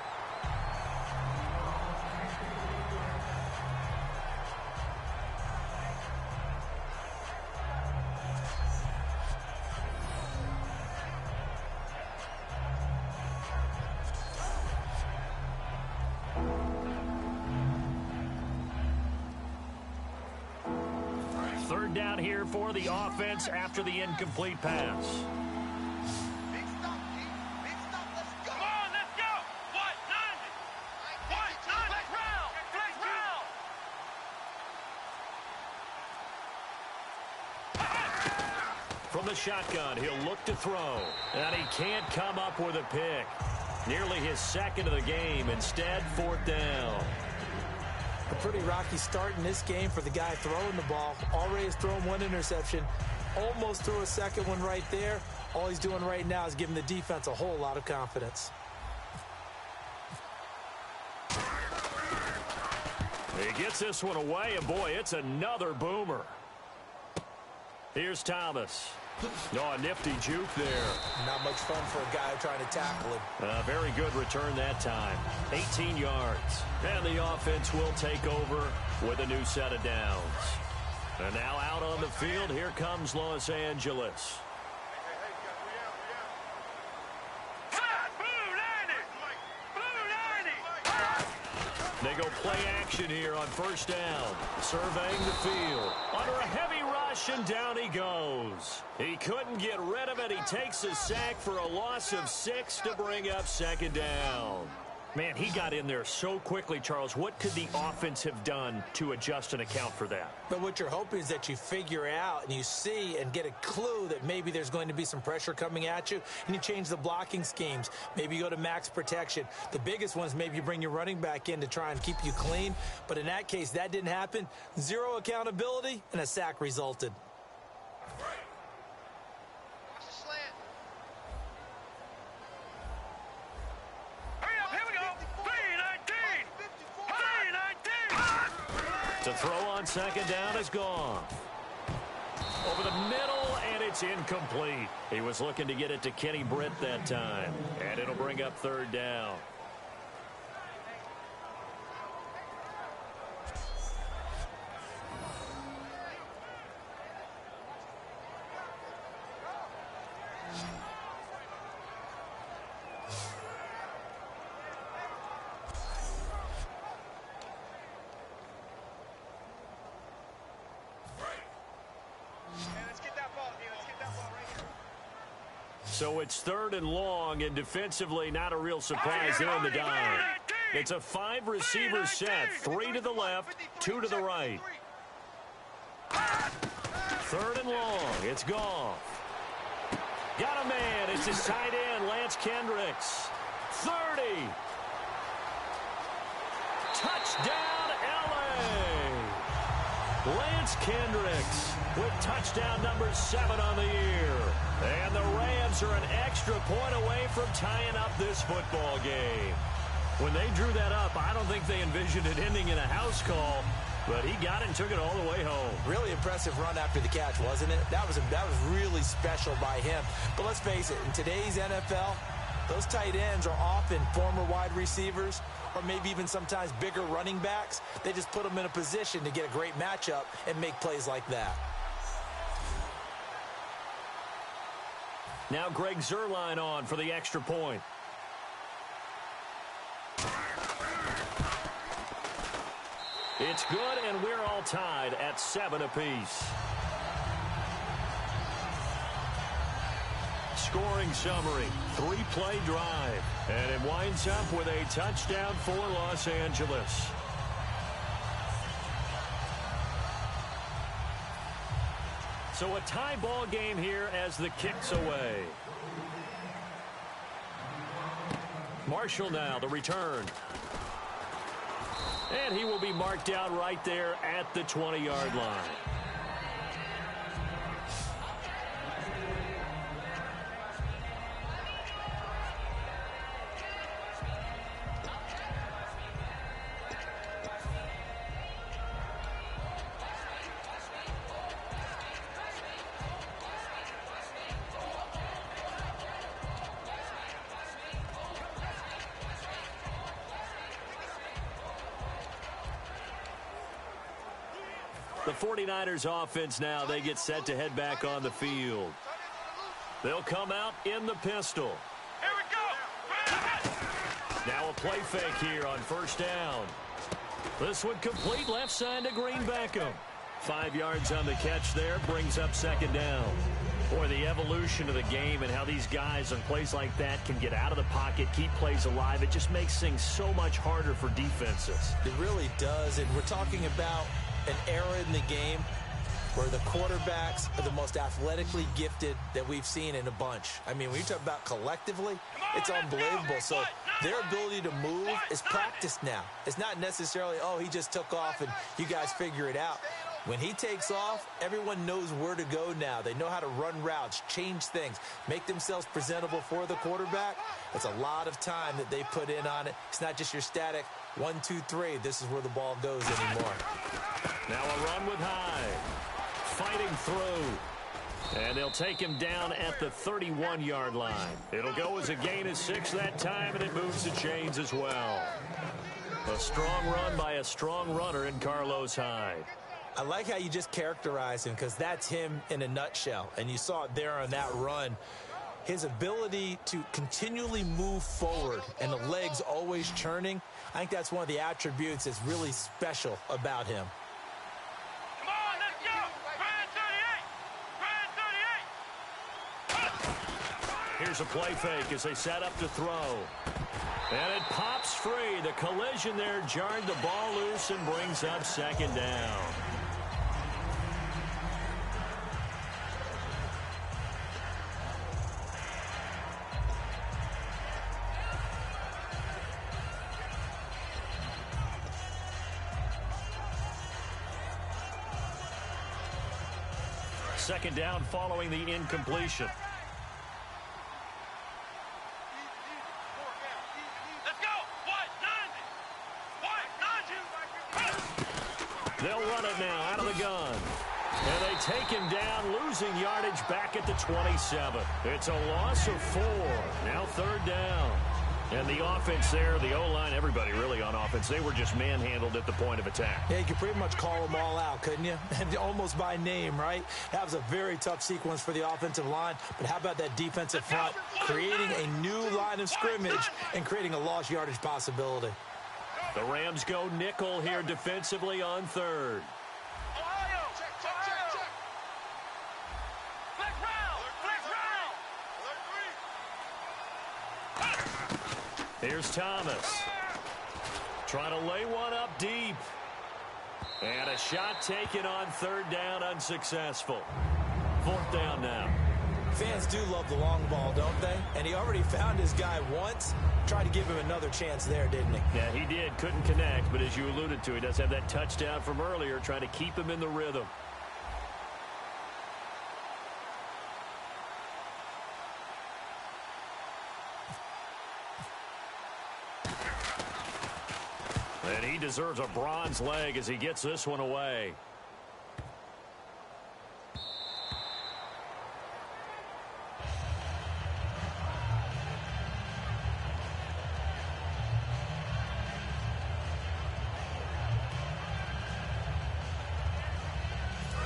S2: Third down here for the offense after the incomplete pass.
S4: Big stop, Pete. Big stop. Let's go. Come on, let's go. What? 90. What? 90. Flex round. Flex round.
S2: From the shotgun, he'll look to throw. And he can't come up with a pick. Nearly his second of the game. Instead, fourth down.
S3: A pretty rocky start in this game for the guy throwing the ball. Already has thrown one interception. Almost threw a second one right there. All he's doing right now is giving the defense a whole lot of confidence.
S2: He gets this one away, and boy, it's another boomer. Here's Thomas. No, a nifty juke there.
S3: Not much fun for a guy trying to tackle him.
S2: Very good return that time. 18 yards. And the offense will take over with a new set of downs. And now out on the field, here comes Los Angeles. They go play action here on first down. Surveying the field. Under a heavy rush, and down he goes. He couldn't get rid of it. He takes a sack for a loss of 6 to bring up second down. Man, he got in there so quickly, Charles. What could the offense have done to adjust and account for that?
S3: But what you're hoping is that you figure out and you see and get a clue that maybe there's going to be some pressure coming at you, and you change the blocking schemes. Maybe you go to max protection. The biggest one is maybe you bring your running back in to try and keep you clean. But in that case, that didn't happen. Zero accountability, and a sack resulted.
S2: To throw on second down is gone. Over the middle, and it's incomplete. He was looking to get it to Kenny Britt that time, and it'll bring up third down. So it's third and long, and defensively not a real surprise there in the dime. It's a 5-receiver set, 3 to the left, 2 to the right. Third and long, it's Goff. Got a man, it's his tight end, Lance Kendricks. 30. Touchdown, L.A. Lance Kendricks with touchdown number 7 on the year. And the Rams are an extra point away from tying up this football game. When they drew that up, I don't think they envisioned it ending in a house call, but he got it and took it all the way home.
S3: Really impressive run after the catch, wasn't it? That was really special by him. But let's face it, in today's NFL, those tight ends are often former wide receivers or maybe even sometimes bigger running backs. They just put them in a position to get a great matchup and make plays like that.
S2: Now Greg Zuerlein on for the extra point. It's good, and we're all tied at 7 apiece. Scoring summary, 3-play drive, and it winds up with a touchdown for Los Angeles. So a tie ball game here as the kick's away. Marshall now, the return. And he will be marked down right there at the 20-yard line. The 49ers offense now, they get set to head back on the field. They'll come out in the pistol.
S4: Here we go.
S2: Now a play fake here on first down. This one complete left side to Green Beckham. 5 yards on the catch there, brings up second down. Boy, the evolution of the game and how these guys on plays like that can get out of the pocket, keep plays alive, it just makes things so much harder for defenses.
S3: It really does, and we're talking about an era in the game where the quarterbacks are the most athletically gifted that we've seen in a bunch. I mean, when you talk about collectively, it's unbelievable. So their ability to move is practiced now. It's not necessarily, oh, he just took off and you guys figure it out. When he takes off, everyone knows where to go now. They know how to run routes, change things, make themselves presentable for the quarterback. It's a lot of time that they put in on it. It's not just your static 1, 2, 3. This is where the ball goes anymore.
S2: Now a run with Hyde. Fighting through. And they'll take him down at the 31-yard line. It'll go as a gain of 6 that time, and it moves the chains as well. A strong run by a strong runner in Carlos Hyde.
S3: I like how you just characterize him because that's him in a nutshell. And you saw it there on that run. His ability to continually move forward and the legs always churning, I think that's one of the attributes that's really special about him.
S4: Come on, let's go! Brand 38!
S2: Here's a play fake as they set up to throw. And it pops free. The collision there jarred the ball loose and brings up second down. Second down following the incompletion.
S4: Let's go! What? 90!
S2: They'll run it now out of the gun. And they take him down, losing yardage back at the 27. It's a loss of 4. Now third down. And the offense there, the O-line, everybody really on offense, they were just manhandled at the point of attack.
S3: Yeah, you could pretty much call them all out, couldn't you? Almost by name, right? That was a very tough sequence for the offensive line. But how about that defensive front creating a new line of scrimmage and creating a lost yardage possibility?
S2: The Rams go nickel here defensively on third.
S4: Ohio! Check. Flex round!
S2: Here's Thomas. Trying to lay one up deep. And a shot taken on third down, unsuccessful. Fourth down now.
S3: Fans do love the long ball, don't they? And he already found his guy once. Tried to give him another chance there, didn't he?
S2: Yeah, he did. Couldn't connect, but as you alluded to, he does have that touchdown from earlier, trying to keep him in the rhythm. And he deserves a bronze leg as he gets this one away.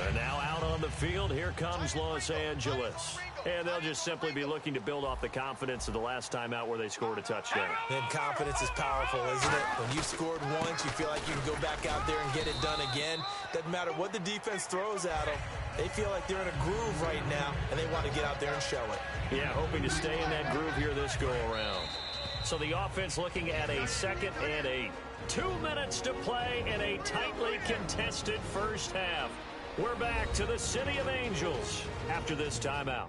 S2: And now out on the field, here comes Los Angeles. And they'll just simply be looking to build off the confidence of the last time out where they scored a touchdown.
S3: And confidence is powerful, isn't it? When you've scored once, you feel like you can go back out there and get it done again. Doesn't matter what the defense throws at them. They feel like they're in a groove right now, and they want to get out there and show it.
S2: Yeah, hoping to stay in that groove here this go-around. So the offense looking at a 2nd and 8. 2 minutes to play in a tightly contested first half. We're back to the City of Angels after this timeout.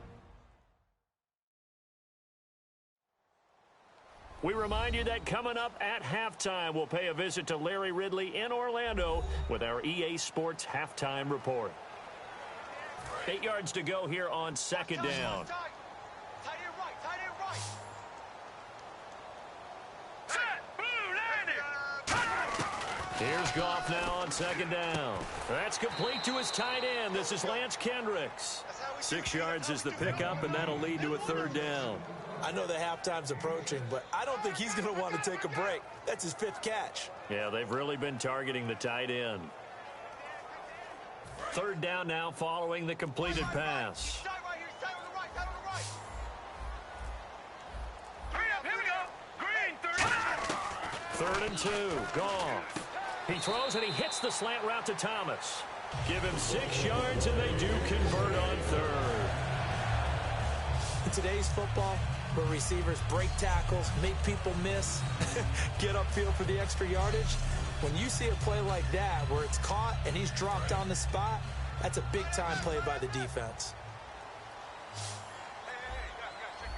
S2: We remind you that coming up at halftime, we'll pay a visit to Larry Ridley in Orlando with our EA Sports Halftime Report. 8 yards to go here on second down.
S4: Tight end right. Set! Blue landing!
S2: Here's Goff now on second down. That's complete to his tight end. This is Lance Kendricks. 6 yards is the pickup, and that'll lead to a third down.
S3: I know the halftime's approaching, but I don't think he's going to want to take a break. That's his 5th catch.
S2: Yeah, they've really been targeting the tight end. Third down now following the completed pass.
S4: Tight right here, tight on the right. 3 up, here we go. Green, 30.
S2: 3rd and 2, Goff. He throws and he hits the slant route to Thomas. Give him 6 yards, and they do convert on third.
S3: In today's football, where receivers break tackles, make people miss, get upfield for the extra yardage, when you see a play like that where it's caught and he's dropped on the spot, that's a big-time play by the defense.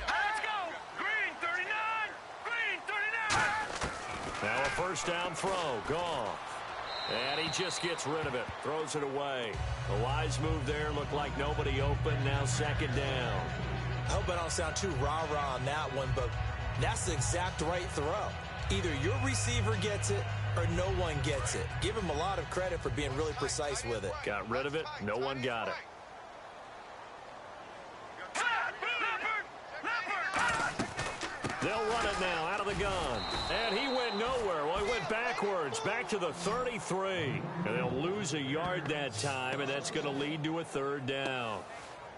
S4: Let's go! Green 39! Green 39!
S2: Now a first down throw. Gone. And he just gets rid of it. Throws it away. A wise move there. Looked like nobody open. Now second down.
S3: I hope I don't sound too rah-rah on that one, but that's the exact right throw. Either your receiver gets it or no one gets it. Give him a lot of credit for being really precise with it.
S2: Got rid of it. No one got it. They'll run it now out of the gun. And he went nowhere. Well, he went backwards, back to the 33. And they'll lose a yard that time, and that's going to lead to a third down.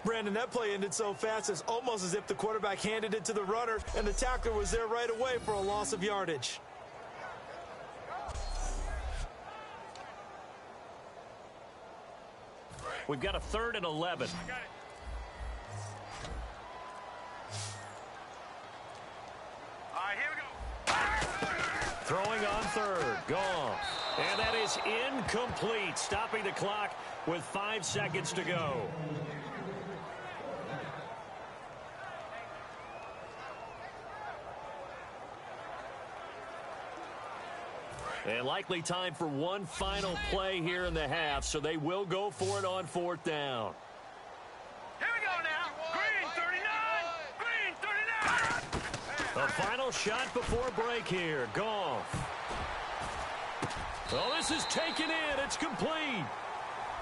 S3: Brandon, that play ended so fast, it's almost as if the quarterback handed it to the runner, and the tackler was there right away for a loss of yardage.
S2: We've got a 3rd and 11. Throwing on third. Gone. And that is incomplete. Stopping the clock with 5 seconds to go. And likely time for one final play here in the half, so they will go for it on 4th down.
S4: Here we go now. Green 39! Green 39!
S2: The final shot before break here. Goff. Oh, this is taken in. It's complete.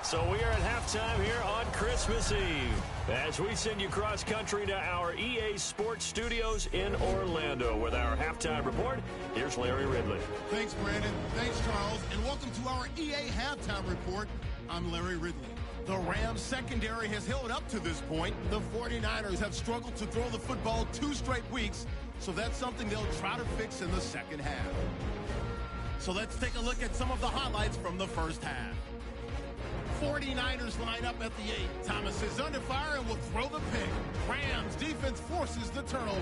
S2: So we are at halftime here on Christmas Eve as we send you cross-country to our EA Sports Studios in Orlando with our halftime report. Here's Larry Ridley.
S1: Thanks, Brandon. Thanks, Charles. And welcome to our EA Halftime Report. I'm Larry Ridley. The Rams secondary has held up to this point. The 49ers have struggled to throw the football 2 straight weeks, so that's something they'll try to fix in the second half. So let's take a look at some of the highlights from the first half. 49ers line up at the 8. Thomas is under fire and will throw the pick. Rams defense forces the turnover.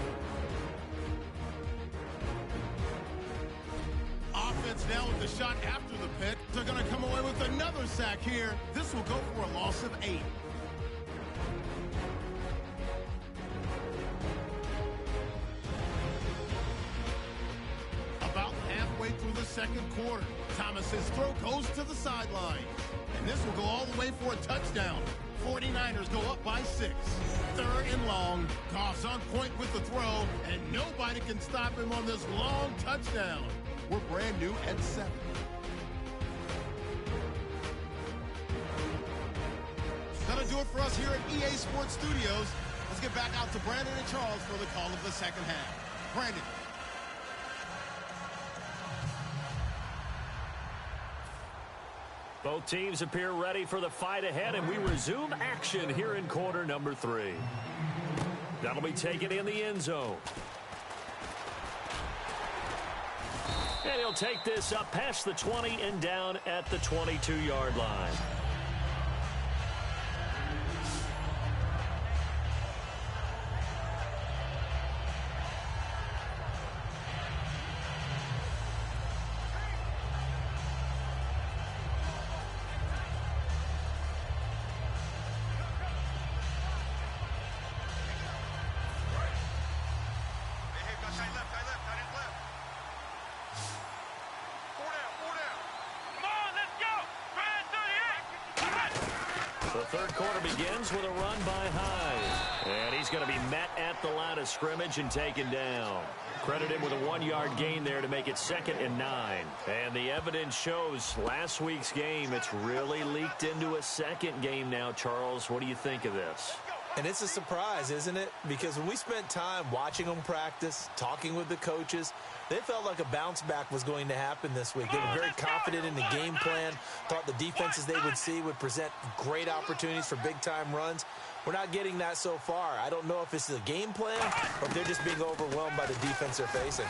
S1: Offense now with the shot after the pick. They're going to come away with another sack here. This will go for a loss of 8. About halfway through the second quarter, Thomas's throw goes to the sideline. And this will go all the way for a touchdown. 49ers go up by 6. 3rd and long. Goff's on point with the throw, and nobody can stop him on this long touchdown. We're brand new at 7. That'll do it for us here at EA Sports Studios. Let's get back out to Brandon and Charles for the call of the second half. Brandon.
S2: Both teams appear ready for the fight ahead, and we resume action here in quarter number 3. That'll be taken in the end zone. And he'll take this up past the 20 and down at the 22-yard line. The third quarter begins with a run by Hyde. And he's going to be met at the line of scrimmage and taken down. Credit him with a 1-yard gain there to make it 2nd and 9. And the evidence shows last week's game, it's really leaked into a second game now, Charles. What do you think of this?
S3: And it's a surprise, isn't it? Because when we spent time watching them practice, talking with the coaches, they felt like a bounce back was going to happen this week. They were very confident in the game plan, thought the defenses they would see would present great opportunities for big-time runs. We're not getting that so far. I don't know if it's the game plan or if they're just being overwhelmed by the defense they're facing.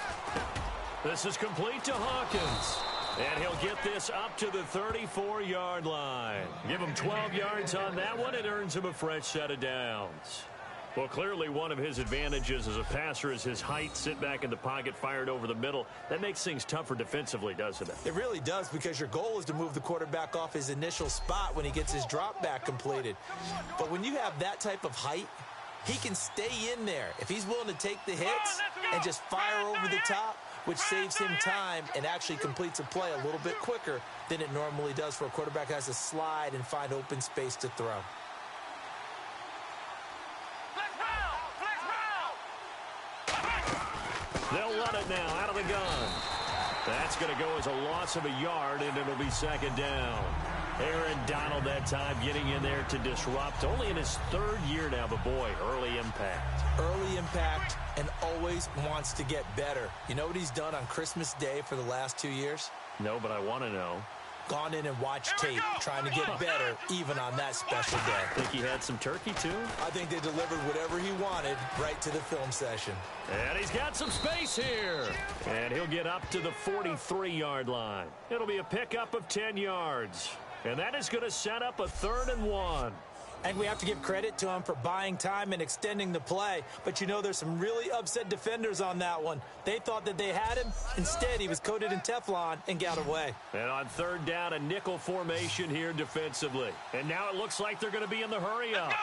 S2: This is complete to Hawkins. And he'll get this up to the 34-yard line. Give him 12 yards on that one. It earns him a fresh set of downs. Well, clearly one of his advantages as a passer is his height. Sit back in the pocket, fired over the middle. That makes things tougher defensively, doesn't it?
S3: It really does, because your goal is to move the quarterback off his initial spot when he gets his drop back completed. But when you have that type of height, he can stay in there if he's willing to take the hits and just fire over the top, which saves him time and actually completes a play a little bit quicker than it normally does for a quarterback who has to slide and find open space to throw.
S2: They'll run it now out of the gun. That's going to go as a loss of a yard, and it'll be second down. Aaron Donald that time getting in there to disrupt. Only in his third year now, but boy, early impact.
S3: Early impact and always wants to get better. You know what he's done on Christmas Day for the last 2 years?
S2: No, but I want to know.
S3: Gone in and watched tape, trying to get better even on that special day.
S2: Think he had some turkey, too?
S3: I think they delivered whatever he wanted right to the film session.
S2: And he's got some space here. And he'll get up to the 43-yard line. It'll be a pickup of 10 yards. And that is going to set up a 3rd and 1.
S3: And we have to give credit to him for buying time and extending the play. But you know, there's some really upset defenders on that one. They thought that they had him. Instead, he was coated in Teflon and got away.
S2: And on 3rd down, a nickel formation here defensively. And now it looks like they're going to be in the hurry up.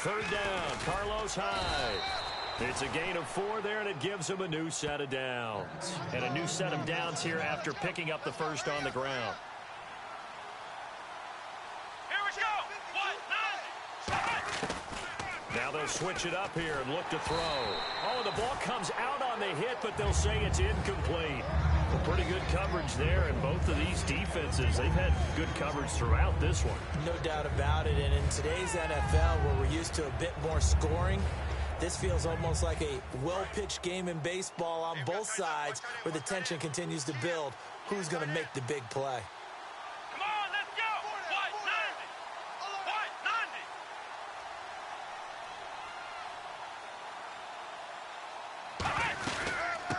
S2: Third down, Carlos Hyde. It's a gain of 4 there, and it gives him a new set of downs. And a new set of downs here after picking up the first on the ground.
S4: Here we go.
S2: Now they'll switch it up here and look to throw. Oh, the ball comes out on the hit, but they'll say it's incomplete. Well, pretty good coverage there, and both of these defenses, they've had good coverage throughout this one.
S3: No doubt about it, and in today's NFL, where we're used to a bit more scoring, this feels almost like a well-pitched game in baseball on both sides, where the tension continues to build. Who's going to make the big play?
S4: Come on, let's go. What?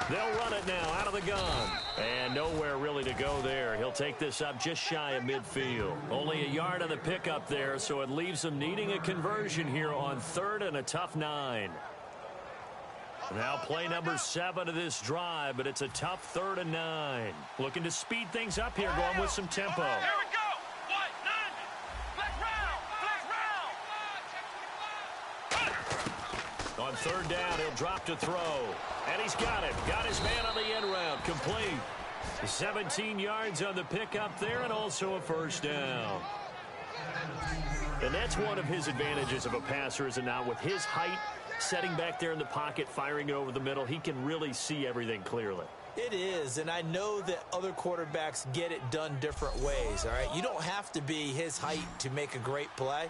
S4: 90.
S2: They'll run it now out of the gun. And nowhere really to go there. He'll take this up just shy of midfield. Only a yard on the pickup there, so it leaves them needing a conversion here on 3rd and a tough 9. Now play number 7 of this drive, but it's a tough 3rd and 9. Looking to speed things up here, going with some tempo.
S4: Here we go. What? 90. Flex round.
S2: On 3rd down, he'll drop to throw. And he's got it. Got his man on the end route. Complete. 17 yards on the pickup there, and also a first down. And that's one of his advantages of a passer, is it not? With his height, setting back there in the pocket, firing it over the middle, he can really see everything clearly.
S3: It is, and I know that other quarterbacks get it done different ways, all right? You don't have to be his height to make a great play.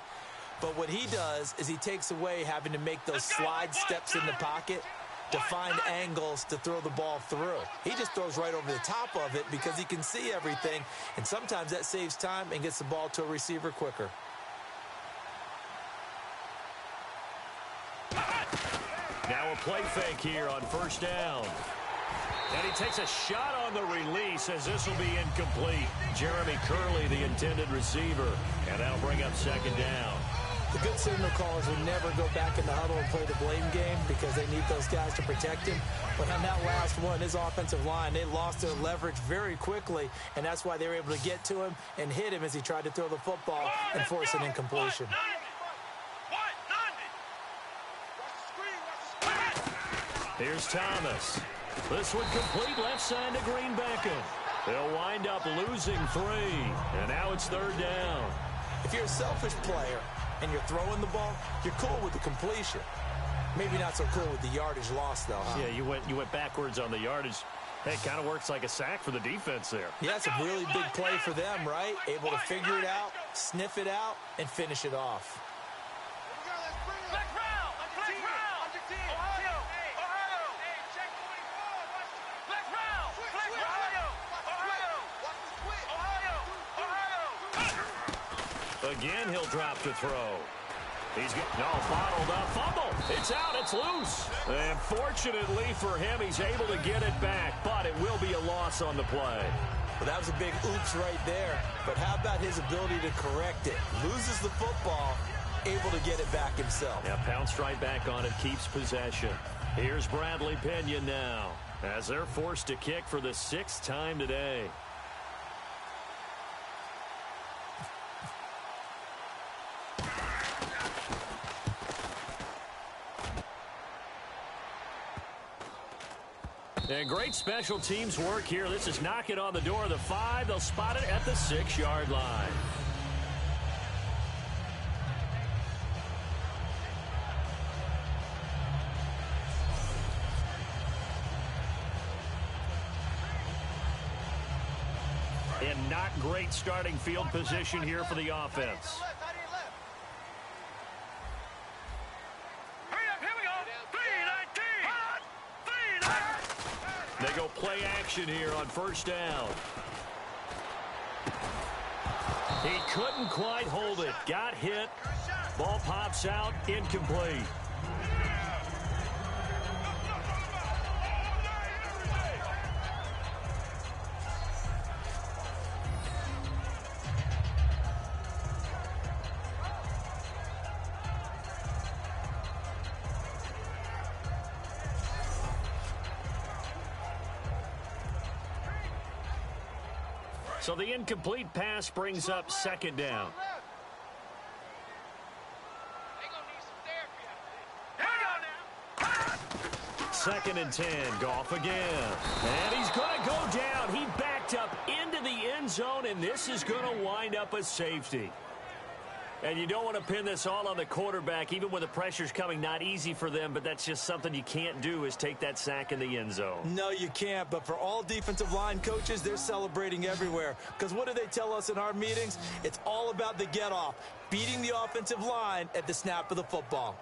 S3: But what he does is he takes away having to make those slide steps in the pocket to find angles to throw the ball through. He just throws right over the top of it because he can see everything, and sometimes that saves time and gets the ball to a receiver quicker.
S2: Now a play fake here on 1st down. And he takes a shot on the release as this will be incomplete. Jeremy Curley, the intended receiver, and that'll bring up 2nd down.
S3: The good signal callers would never go back in the huddle and play the blame game because they need those guys to protect him. But on that last one, his offensive line, they lost their leverage very quickly, and that's why they were able to get to him and hit him as he tried to throw the football and force an incompletion.
S2: Here's Thomas. This one complete left side to Greenbackum. They'll wind up losing 3, and now it's 3rd down.
S3: If you're a selfish player and you're throwing the ball, you're cool with the completion. Maybe not so cool with the yardage loss, though, huh?
S2: Yeah, you went backwards on the yardage. Hey, it kind of works like a sack for the defense there.
S3: Yeah, it's a really big play for them, right? Able to figure it out, sniff it out, and finish it off.
S2: Again, he'll drop to throw. He's got bottled up fumble. It's out. It's loose. And fortunately for him, he's able to get it back, but it will be a loss on the play.
S3: Well, that was a big oops right there. But how about his ability to correct it? Loses the football, able to get it back himself.
S2: Yeah, pounced right back on it, keeps possession. Here's Bradley Pinion now as they're forced to kick for the 6th time today. And great special teams work here. This is knocking on the door of the 5. They'll spot it at the 6-yard line. And not great starting field position here for the offense. They go play action here on first down. He couldn't quite hold it. Got hit. Ball pops out. Incomplete. So the incomplete pass brings up 2nd down. Second and 10. Goff again. And he's going to go down. He backed up into the end zone, and this is going to wind up a safety. And you don't want to pin this all on the quarterback, even when the pressure's coming. Not easy for them, but that's just something you can't do, is take that sack in the end zone. No, you can't. But for all defensive line coaches, they're celebrating everywhere. Because what do they tell us in our meetings? It's all about the get-off, beating the offensive line at the snap of the football.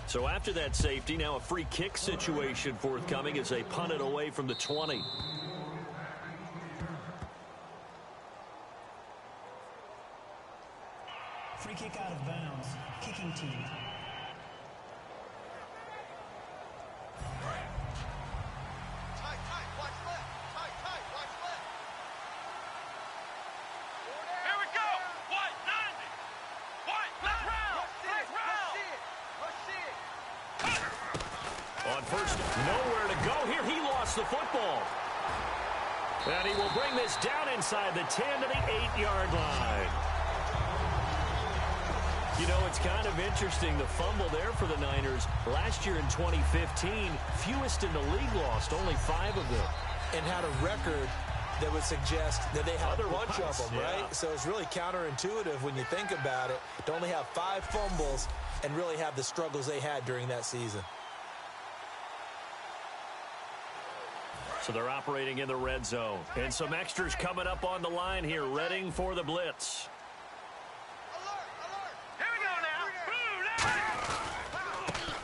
S2: So after that safety, now a free kick situation forthcoming as they punt it away from the 20.
S5: Free kick out of bounds. Kicking team.
S2: On first, nowhere to go here. He lost the football. And he will bring this down inside the 10 to the 8-yard line. You know, it's kind of interesting, the fumble there for the Niners. Last year in 2015, fewest in the league lost, only 5 of them.
S3: And had a record that would suggest that they had a bunch of them, right? So it's really counterintuitive when you think about it, to only have 5 fumbles and really have the struggles they had during that season.
S2: So they're operating in the red zone. And some extras coming up on the line here, readying for the blitz.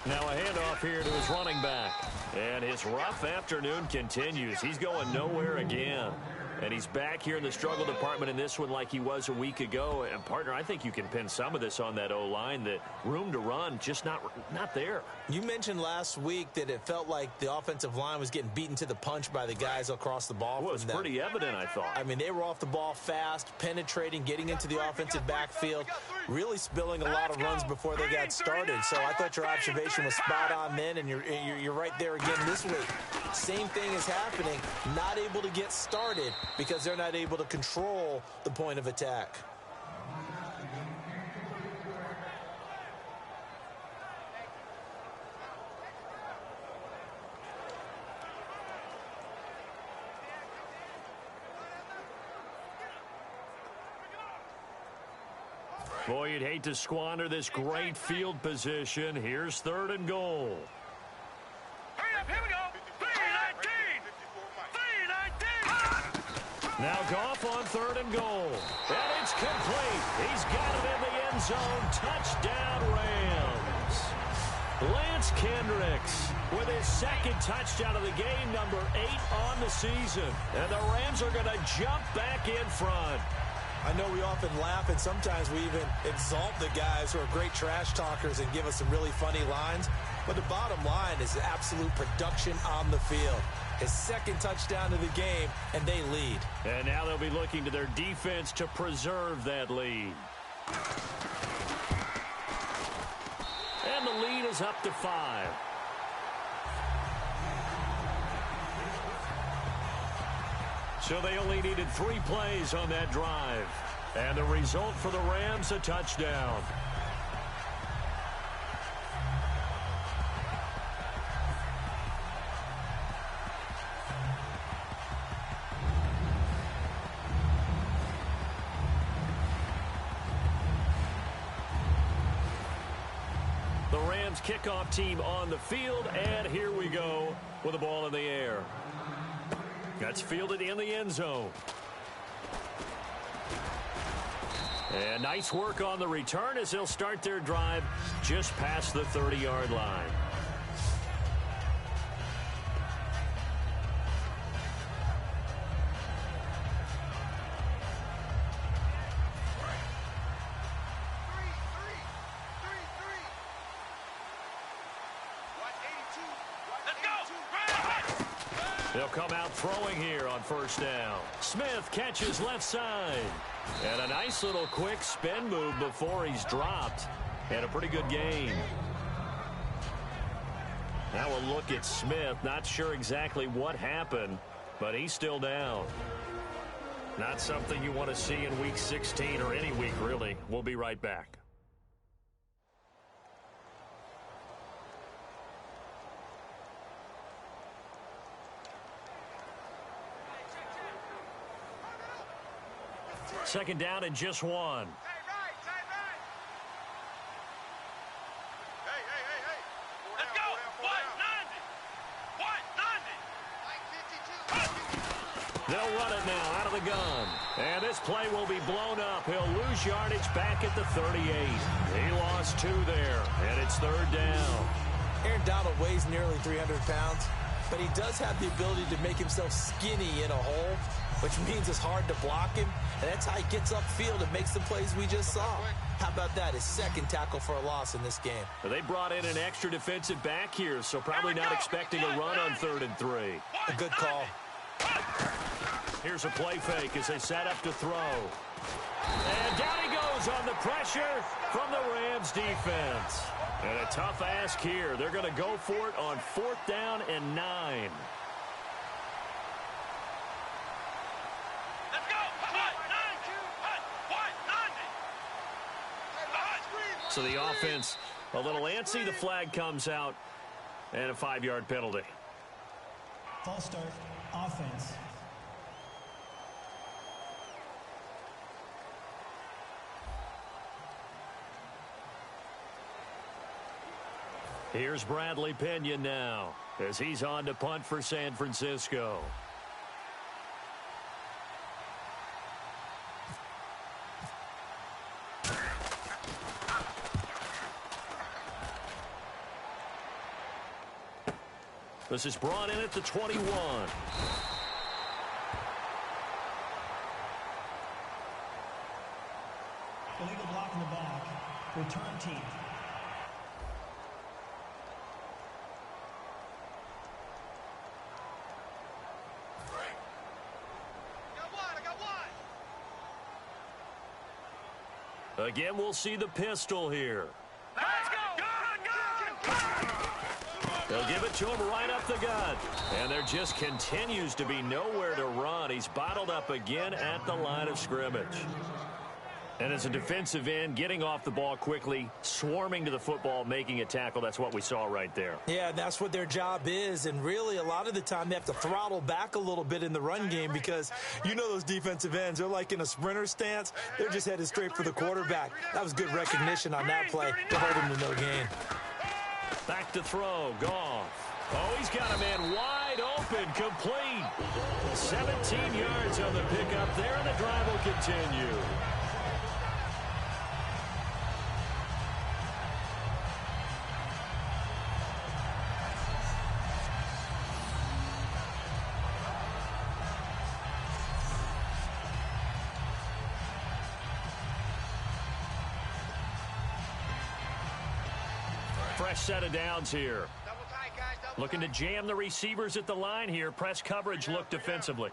S2: Now a handoff here to his running back. And his rough afternoon continues. He's going nowhere again. And he's back here in the struggle department in this one like he was a week ago. And, partner, I think you can pin some of this on that O-line, that room to run just not there.
S3: You mentioned last week that it felt like the offensive line was getting beaten to the punch by the guys across the ball.
S2: Well, it was pretty evident, I thought.
S3: I mean, they were off the ball fast, penetrating, getting into the offensive backfield, really spilling a lot of runs before they got started. So I thought your observation was spot on then, and you're right there again this week. Same thing is happening, not able to get started because they're not able to control the point of attack.
S2: Boy, you'd hate to squander this great field position. Here's 3rd and goal. Now Goff on 3rd and goal. And it's complete. He's got it in the end zone. Touchdown, Rams. Lance Kendricks with his 2nd touchdown of the game, number 8 on the season. And the Rams are going to jump back in front.
S3: I know we often laugh, and sometimes we even exalt the guys who are great trash talkers and give us some really funny lines. But the bottom line is absolute production on the field. His 2nd touchdown of the game, and they lead.
S2: And now they'll be looking to their defense to preserve that lead. And the lead is up to 5. So they only needed 3 plays on that drive. And the result for the Rams, a touchdown. The Rams kickoff team on the field, and here we go with the ball in the air. That's fielded in the end zone. And nice work on the return as they'll start their drive just past the 30-yard line. They'll come out throwing here on 1st down. Smith catches left side. And a nice little quick spin move before he's dropped. And a pretty good gain. Now a look at Smith. Not sure exactly what happened, but he's still down. Not something you want to see in Week 16 or any week, really. We'll be right back. Second down and just 1.
S4: Hey. Let's go. 190.
S2: They'll run it now out of the gun. And this play will be blown up. He'll lose yardage back at the 38. He lost 2 there, and it's 3rd down.
S3: Aaron Donald weighs nearly 300 pounds, but he does have the ability to make himself skinny in a hole, which means it's hard to block him, and that's how he gets upfield and makes the plays we just saw. How about that? His 2nd tackle for a loss in this game.
S2: They brought in an extra defensive back here, so probably not expecting a run on 3rd and 3.
S3: A good call.
S2: Here's a play fake as they set up to throw. And down he goes on the pressure from the Rams defense. And a tough ask here. They're going to go for it on 4th down and 9. So the offense a little antsy. The flag comes out and a 5-yard penalty.
S5: False start, offense.
S2: Here's Bradley Pena now as he's on to punt for San Francisco. This is brought in at the 21.
S5: Illegal block in the back. Return team.
S2: Again, we'll see the pistol here.
S4: Let's go.
S2: They'll give it to him right up the gut. And there just continues to be nowhere to run. He's bottled up again at the line of scrimmage. And as a defensive end, getting off the ball quickly, swarming to the football, making a tackle, that's what we saw right there.
S3: Yeah, that's what their job is. And really, a lot of the time, they have to throttle back a little bit in the run game because you know those defensive ends, they're like in a sprinter stance. They're just headed straight for the quarterback. That was good recognition on that play to hold him to no gain.
S2: Back to throw. Goff. Oh, he's got a man wide open. Complete. 17 yards on the pickup there, and the drive will continue. Fresh set of downs here. Looking to jam the receivers at the line here. Press coverage look defensively.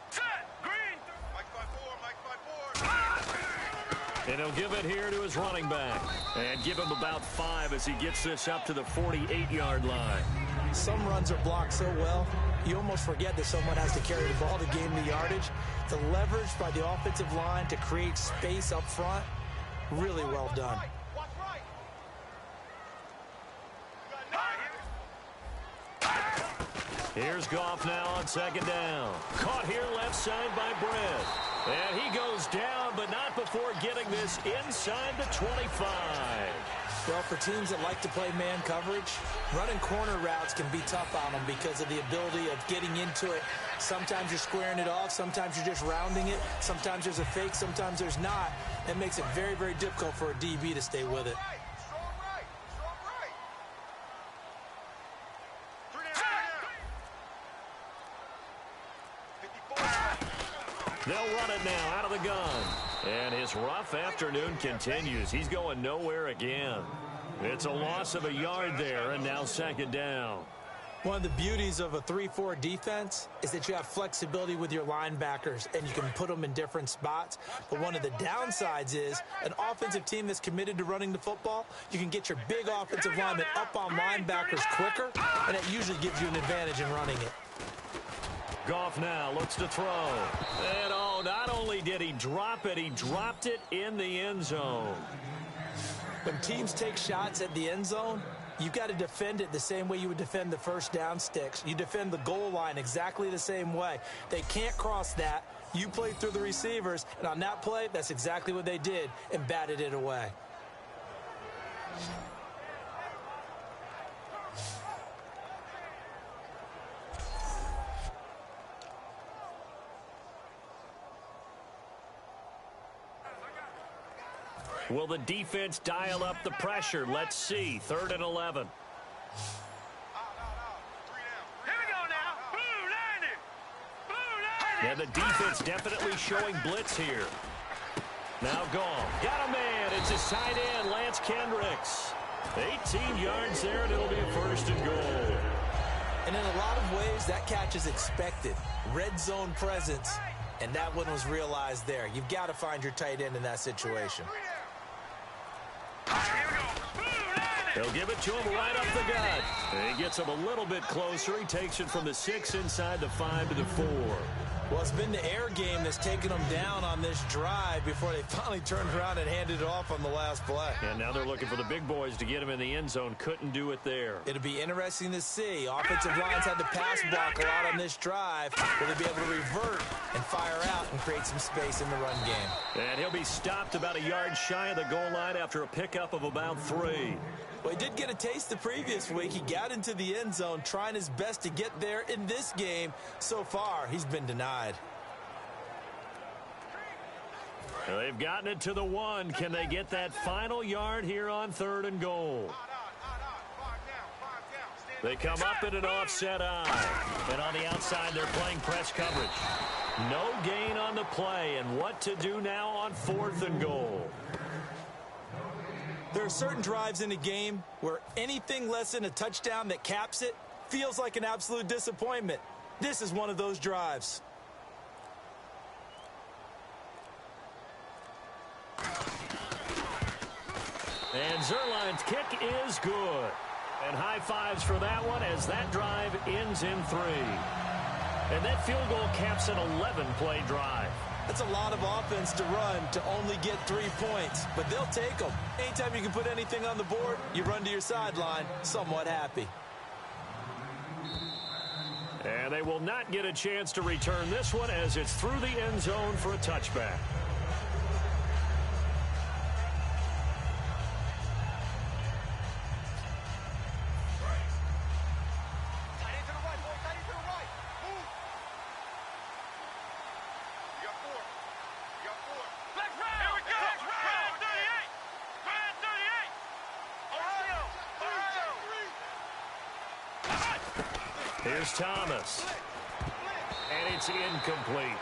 S4: Set. Green. Mike 5-4.
S2: And he'll give it here to his running back. And give him about 5 as he gets this up to the 48-yard line.
S3: Some runs are blocked so well, you almost forget that someone has to carry the ball to gain the yardage. The leverage by the offensive line to create space up front, really well done.
S2: Here's Goff now on second down. Caught here left side by Brett. And he goes down, but not before getting this inside the 25.
S3: Well, for teams that like to play man coverage, running corner routes can be tough on them because of the ability of getting into it. Sometimes you're squaring it off. Sometimes you're just rounding it. Sometimes there's a fake. Sometimes there's not. That makes it very, very difficult for a DB to stay with it.
S2: They'll run it now out of the gun. And his rough afternoon continues. He's going nowhere again. It's a loss of a yard there, and now second down.
S3: One of the beauties of a 3-4 defense is that you have flexibility with your linebackers, and you can put them in different spots. But one of the downsides is an offensive team that's committed to running the football, you can get your big offensive linemen up on linebackers quicker, and it usually gives you an advantage in running it.
S2: Goff now looks to throw. And not only did he drop it, he dropped it in the end zone.
S3: When teams take shots at the end zone, you've got to defend it the same way you would defend the first down sticks. You defend the goal line exactly the same way. They can't cross that. You play through the receivers, and on that play, that's exactly what they did and batted it away.
S2: Will the defense dial up the pressure? Let's see. 3rd and 11.
S4: Here we go now. Blue 90. Blue 90.
S2: And the defense definitely showing blitz here. Now Goff. Got a man. It's his tight end, Lance Kendricks. 18 yards there, and it'll be a 1st and goal.
S3: And in a lot of ways, that catch is expected. Red zone presence, and that one was realized there. You've got to find your tight end in that situation.
S2: They'll give it to him right up the gut. And he gets him a little bit closer. He takes it from the 6 inside the 5 to the 4.
S3: Well, it's been the air game that's taken them down on this drive before they finally turned around and handed it off on the last play.
S2: And now they're looking for the big boys to get him in the end zone. Couldn't do it there.
S3: It'll be interesting to see. Offensive lines had to pass block a lot on this drive. Will they be able to revert and fire out and create some space in the run game?
S2: And he'll be stopped about a yard shy of the goal line after a pickup of about 3.
S3: Well, he did get a taste the previous week. He got into the end zone, trying his best to get there in this game. So far, he's been denied.
S2: They've gotten it to the 1. Can they get that final yard here on 3rd and goal? They come up in an offset eye. And on the outside, they're playing press coverage. No gain on the play. And what to do now on 4th and goal?
S3: There are certain drives in a game where anything less than a touchdown that caps it feels like an absolute disappointment. This is one of those drives.
S2: And Zerline's kick is good. And high fives for that one as that drive ends in 3. And that field goal caps an 11-play drive.
S3: That's a lot of offense to run to only get 3 points, but they'll take them. Anytime you can put anything on the board, you run to your sideline somewhat happy.
S2: And they will not get a chance to return this one as it's through the end zone for a touchback.
S4: Flex round. Here we go. Flex round. 38. Brand 38. Ohio.
S2: Here's Thomas. And it's incomplete.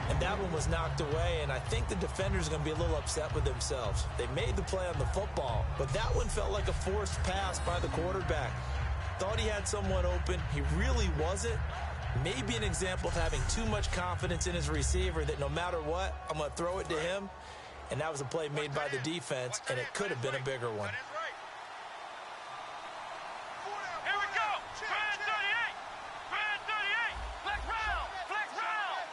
S3: And that one was knocked away, and I think the defenders are going to be a little upset with themselves. They made the play on the football, but that one felt like a forced pass by the quarterback. Thought he had someone open. He really wasn't. Maybe an example of having too much confidence in his receiver that no matter what, I'm going to throw it to him. And that was a play made by the defense, and it could have been a bigger one.
S4: Here we go. Brand 38. Brand 38. Flex round. Flex round.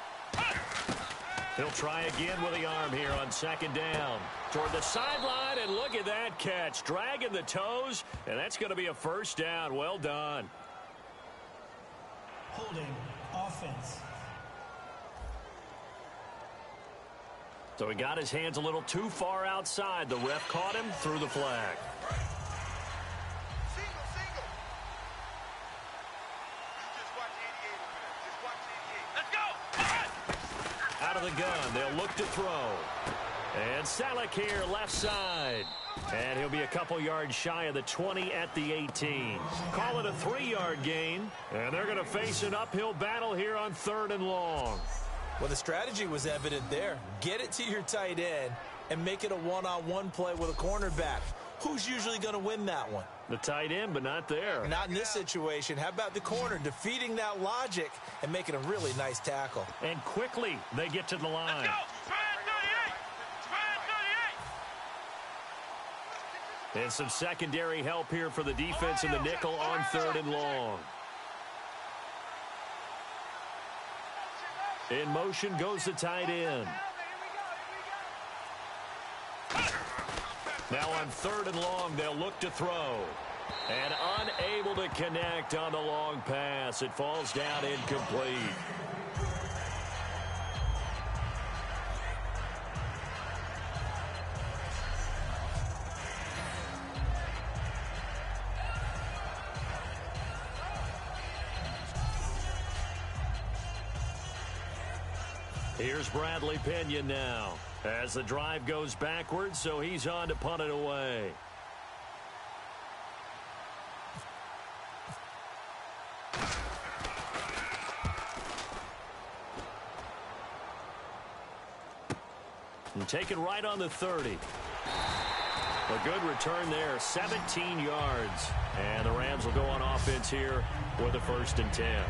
S2: He'll try again with the arm here on second down. Toward the sideline, and look at that catch. Dragging the toes, and that's going to be a first down. Well done.
S5: Holding offense.
S2: So he got his hands a little too far outside. The ref caught him, threw the flag.
S4: Single. Just watch 88 over there. Just watch 88. Let's go.
S2: Out of the gun, they'll look to throw. And Selleck here, left side. And he'll be a couple yards shy of the 20 at the 18. Call it a 3-yard gain. And they're going to face an uphill battle here on 3rd and long.
S3: Well, the strategy was evident there. Get it to your tight end and make it a one-on-one play with a cornerback. Who's usually going to win that one?
S2: The tight end, but not there.
S3: Not in this situation. How about the corner defeating that logic and making a really nice tackle?
S2: And quickly, they get to the line.
S4: Let's go. Brand 38. Brand 38.
S2: And some secondary help here for the defense in the nickel on 3rd and long. In motion goes the tight end. Now on 3rd and long, they'll look to throw. And unable to connect on the long pass. It falls down incomplete. Here's Bradley Pinion now as the drive goes backwards, so he's on to punt it away. And taken right on the 30. A good return there, 17 yards. And the Rams will go on offense here with a 1st and 10.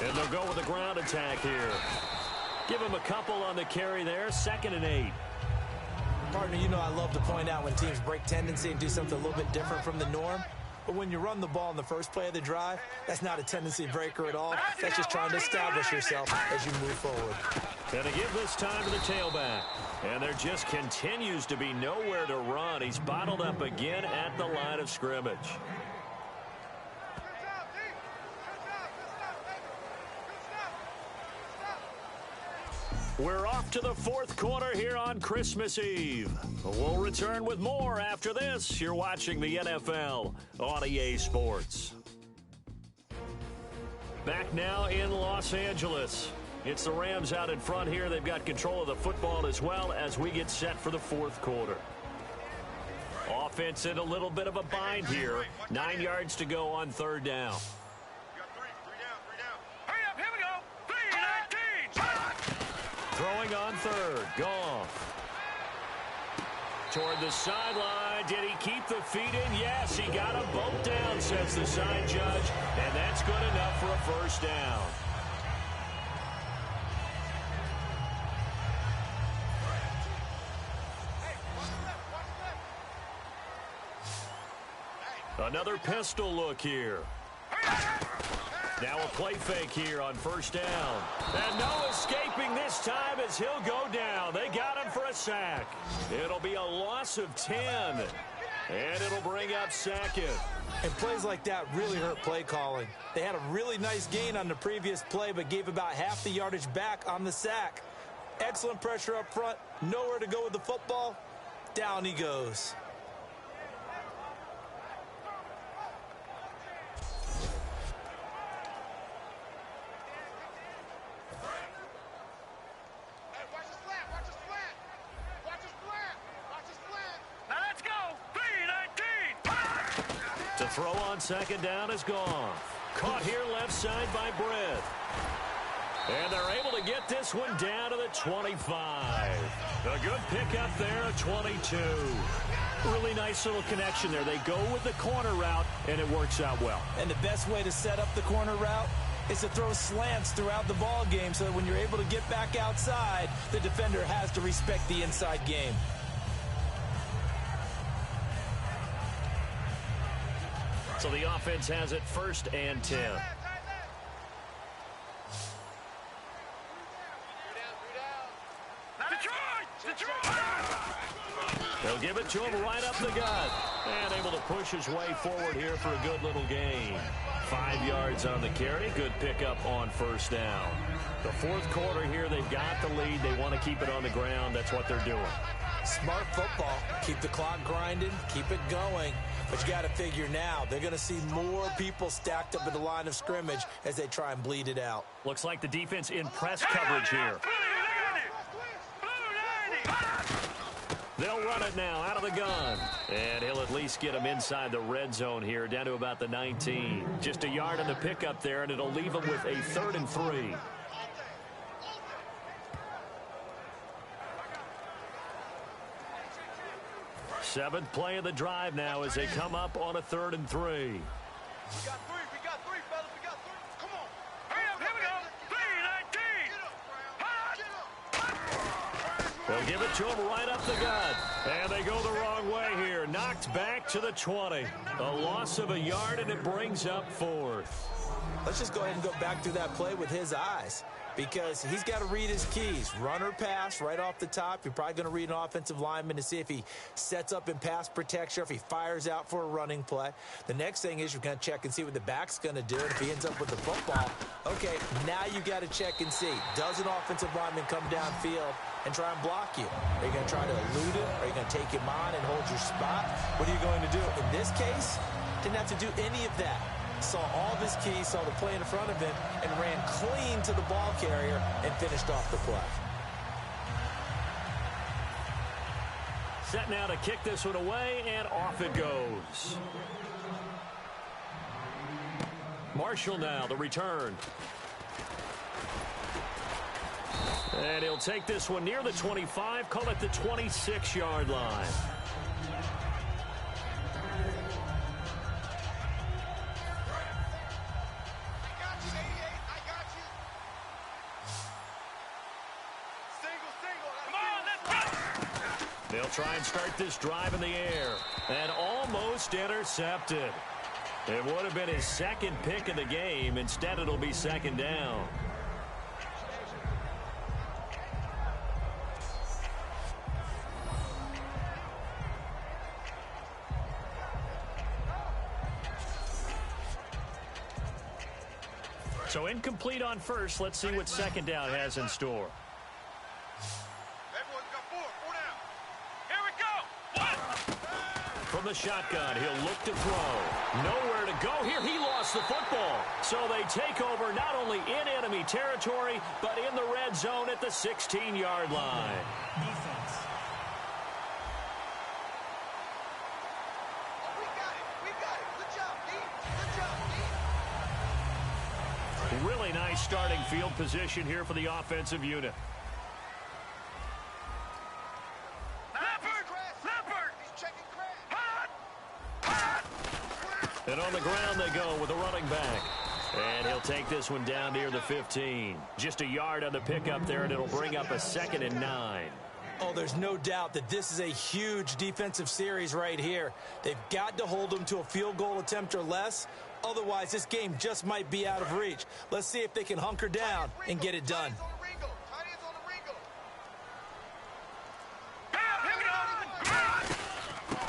S2: And they'll go with a ground attack here. Give him a couple on the carry there. 2nd and 8.
S3: Partner, you know I love to point out when teams break tendency and do something a little bit different from the norm. But when you run the ball in the first play of the drive, that's not a tendency breaker at all. That's just trying to establish yourself as you move forward.
S2: Going to give this time to the tailback. And there just continues to be nowhere to run. He's bottled up again at the line of scrimmage. We're off to the 4th quarter here on Christmas Eve. We'll return with more after this. You're watching the NFL on EA Sports. Back now in Los Angeles. It's the Rams out in front here. They've got control of the football as well as we get set for the 4th quarter. Offense in a little bit of a bind here. 9 yards to go on 3rd down. Throwing on 3rd. Goff. Toward the sideline. Did he keep the feet in? Yes, he got them both down, says the side judge. And that's good enough for a 1st down. Another pistol look here. Now a play fake here on 1st down. And no escaping this time as he'll go down. They got him for a sack. It'll be a loss of 10. And it'll bring up 2nd.
S3: And plays like that really hurt play calling. They had a really nice gain on the previous play, but gave about half the yardage back on the sack. Excellent pressure up front. Nowhere to go with the football. Down he goes.
S2: To throw on second down is gone. Caught here left side by Britt. And they're able to get this one down to the 25. A good pickup there at 22. Really nice little connection there. They go with the corner route, and it works out well.
S3: And the best way to set up the corner route is to throw slants throughout the ball game so that when you're able to get back outside, the defender has to respect the inside game.
S2: So the offense has it 1st and 10. They'll give it to him right up the gut. And able to push his way forward here for a good little gain. 5 yards on the carry. Good pickup on 1st down. The 4th quarter here, they've got the lead. They want to keep it on the ground. That's what they're doing.
S3: Smart football. Keep the clock grinding. Keep it going. But you got to figure now, they're going to see more people stacked up at the line of scrimmage as they try and bleed it out.
S2: Looks like the defense in press coverage here. They'll run it now out of the gun. And he'll at least get him inside the red zone here, down to about the 19. Just a yard on the pickup there, and it'll leave him with a 3rd and 3. Seventh play of the drive now as they come up on a 3rd and 3.
S4: We got three, fellas. We got 3. Come on. Hurry up, here we go. 3, 19.
S2: They'll give it to him right up the gut. And they go the wrong way here. Knocked back to the 20. A loss of a yard, and it brings up 4th.
S3: Let's just go ahead and go back through that play with his eyes, because he's got to read his keys. Run or pass right off the top. You're probably going to read an offensive lineman to see if he sets up in pass protection, if he fires out for a running play. The next thing is you're going to check and see what the back's going to do. And if he ends up with the football, okay, now you got to check and see. Does an offensive lineman come downfield and try and block you? Are you going to try to elude him? Are you going to take him on and hold your spot? What are you going to do? In this case, didn't have to do any of that. Saw all of his keys, saw the play in front of him, and ran clean to the ball carrier and finished off the play.
S2: Set now to kick this one away, and off it goes. Marshall now, the return. And he'll take this one near the 25, call it the 26-yard line. They'll try and start this drive in the air. And almost intercepted. It would have been his 2nd pick of the game. Instead, it'll be 2nd down. So incomplete on 1st. Let's see what 2nd down has in store. From the shotgun, he'll look to throw. Nowhere to go here. He lost the football. So they take over not only in enemy territory, but in the red zone at the 16-yard line.
S5: Defense.
S4: We got it. Good job, D. Good job, D.
S2: Really nice starting field position here for the offensive unit. And on the ground they go with a running back. And he'll take this one down near the 15. Just a yard on the pickup there, and it'll bring up a 2nd and 9.
S3: Oh, there's no doubt that this is a huge defensive series right here. They've got to hold them to a field goal attempt or less. Otherwise, this game just might be out of reach. Let's see if they can hunker down and get it done.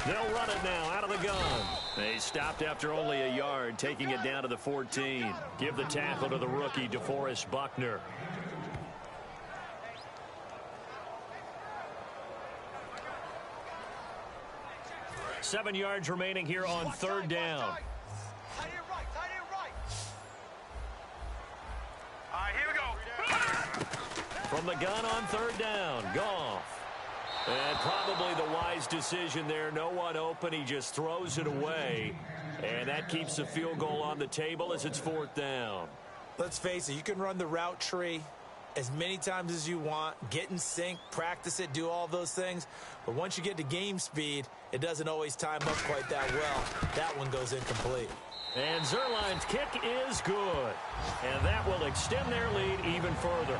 S2: They'll run it now out of the gun. They stopped after only a yard, taking it down to the 14. Give the tackle to the rookie, DeForest Buckner. Seven yards remaining here on third down.
S4: All right, here we go.
S2: From the gun on third down, Goff. And probably the wise decision there. No one open. He just throws it away. And that keeps the field goal on the table as it's fourth down.
S3: Let's face it, you can run the route tree as many times as you want, get in sync, practice it, do all those things. But once you get to game speed, it doesn't always time up quite that well. That one goes incomplete.
S2: And Zerline's kick is good. And that will extend their lead even further.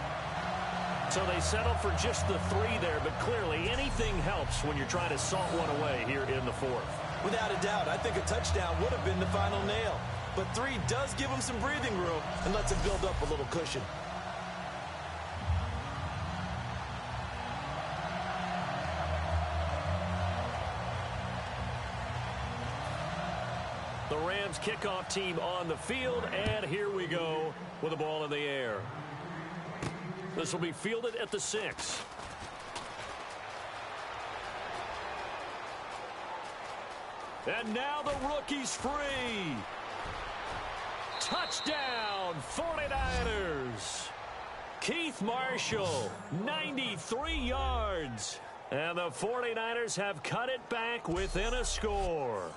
S2: So they settle for just the 3 there, but clearly anything helps when you're trying to salt one away here in the fourth.
S3: Without a doubt, I think a touchdown would have been the final nail. But 3 does give them some breathing room and lets them build up a little cushion.
S2: The Rams kickoff team on the field, and here we go with the ball in the air. This will be fielded at the 6. And now the rookie's free. Touchdown, 49ers. Keith Marshall, 93 yards. And the 49ers have cut it back within a score.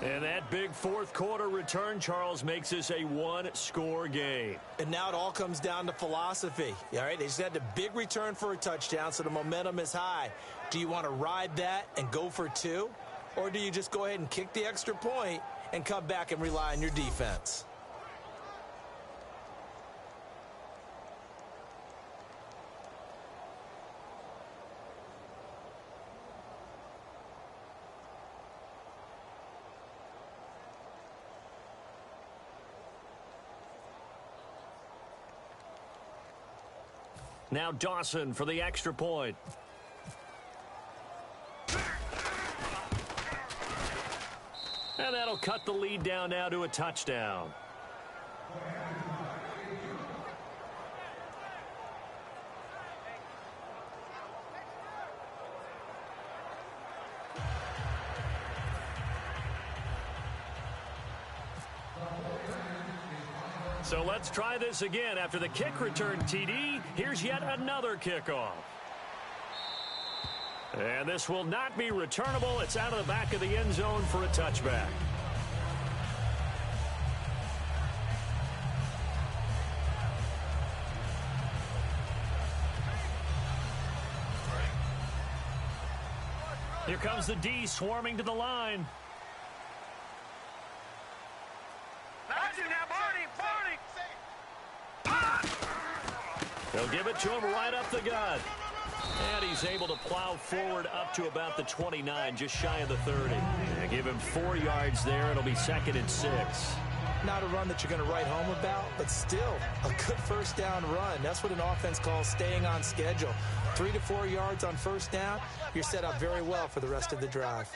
S2: And that big fourth quarter return, Charles, makes this a one-score game.
S3: And now it all comes down to philosophy. All right, they just had a big return for a touchdown, so the momentum is high. Do you want to ride that and go for 2? Or do you just go ahead and kick the extra point and come back and rely on your defense?
S2: Now Dawson for the extra point. And that'll cut the lead down now to a touchdown. So let's try this again. After the kick return TD, here's yet another kickoff. And this will not be returnable. It's out of the back of the end zone for a touchback. Here comes the D swarming to the line. They'll give it to him right up the gut. And he's able to plow forward up to about the 29, just shy of the 30. And give him 4 yards there. It'll be 2nd and 6.
S3: Not a run that you're going to write home about, but still a good first down run. That's what an offense calls staying on schedule. 3 to 4 yards on first down, you're set up very well for the rest of the drive.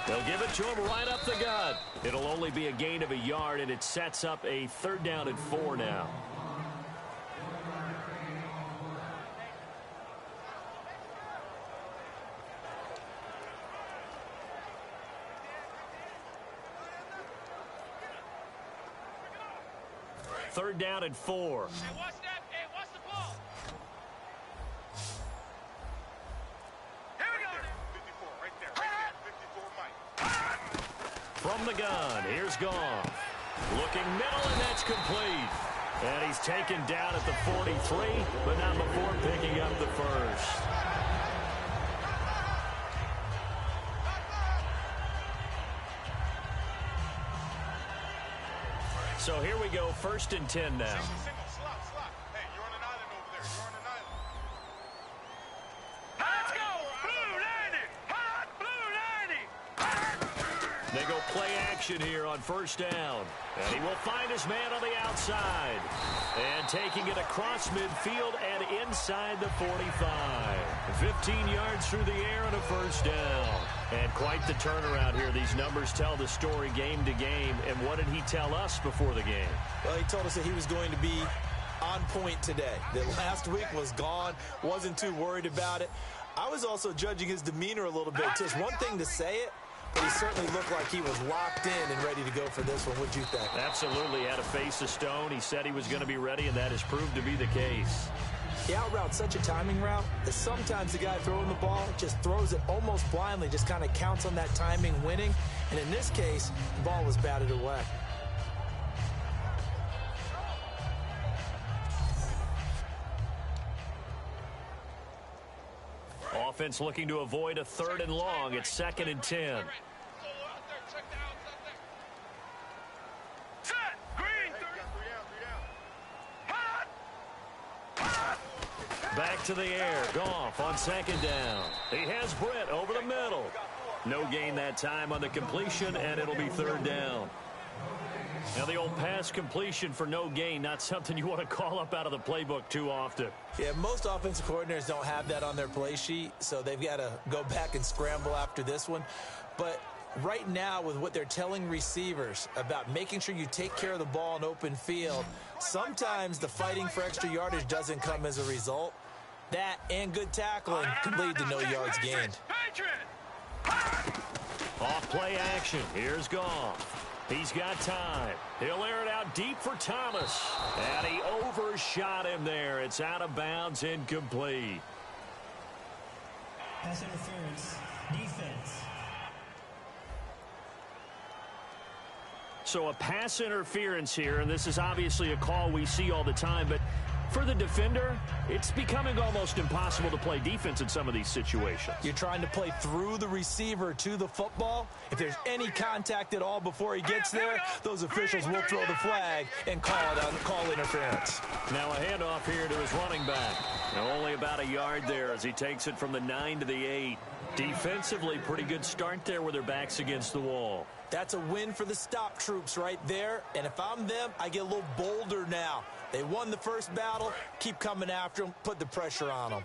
S2: They'll give it to him right up the gut. It'll only be a gain of a yard, and it sets up a 3rd down and 4 now. Third down and 4.
S4: Hey, watch that. Hey, watch the ball. Here we go. 54 right there. Right there. 54 Mike.
S2: From the gun, here's Goff. Looking middle, and that's complete. And he's taken down at the 43, but not before picking up the first. So here we go, 1st and 10 now.
S4: Slot. Hey, you're on an island over there. You're on an island. Let's go. Blue 90. Hot blue 90.
S2: They go play action here on first down. And he will find his man on the outside. And taking it across midfield and inside the 45. 15 yards through the air and a first down. And quite the turnaround here. These numbers tell the story game to game. And what did he tell us before the game?
S3: Well, he told us that he was going to be on point today. That last week was gone. Wasn't too worried about it. I was also judging his demeanor a little bit. Just one thing to say it, but he certainly looked like he was locked in and ready to go for this one. What'd you think?
S2: Absolutely. Had a face of stone. He said he was going to be ready, and that has proved to be the case.
S3: He out-routes such a timing route that sometimes the guy throwing the ball just throws it almost blindly, just kind of counts on that timing winning. And in this case, the ball was batted away.
S2: Offense looking to avoid a 3rd and long. It's 2nd and 10. Back to the air. Goff on 2nd down. He has Britt over the middle. No gain that time on the completion, and it'll be 3rd down. Now, the old pass completion for no gain, not something you want to call up out of the playbook too often.
S3: Yeah, most offensive coordinators don't have that on their play sheet, so they've got to go back and scramble after this one. But right now, with what they're telling receivers about making sure you take care of the ball in open field, sometimes the fighting for extra yardage doesn't come as a result. That and good tackling can lead to no yards gained.
S2: Off play action. Here's Goff. He's got time. He'll air it out deep for Thomas. And he overshot him there. It's out of bounds, incomplete.
S5: Pass interference. Defense.
S2: So a pass interference here, and this is obviously a call we see all the time, but for the defender, it's becoming almost impossible to play defense in some of these situations.
S3: You're trying to play through the receiver to the football. If there's any contact at all before he gets there, those officials will throw the flag and call interference.
S2: Now a handoff here to his running back. Now only about a yard there as he takes it from the 9 to the 8. Defensively, pretty good start there with their backs against the wall.
S3: That's a win for the stop troops right there. And if I'm them, I get a little bolder now. They won the first battle. Keep coming after them. Put the pressure on them.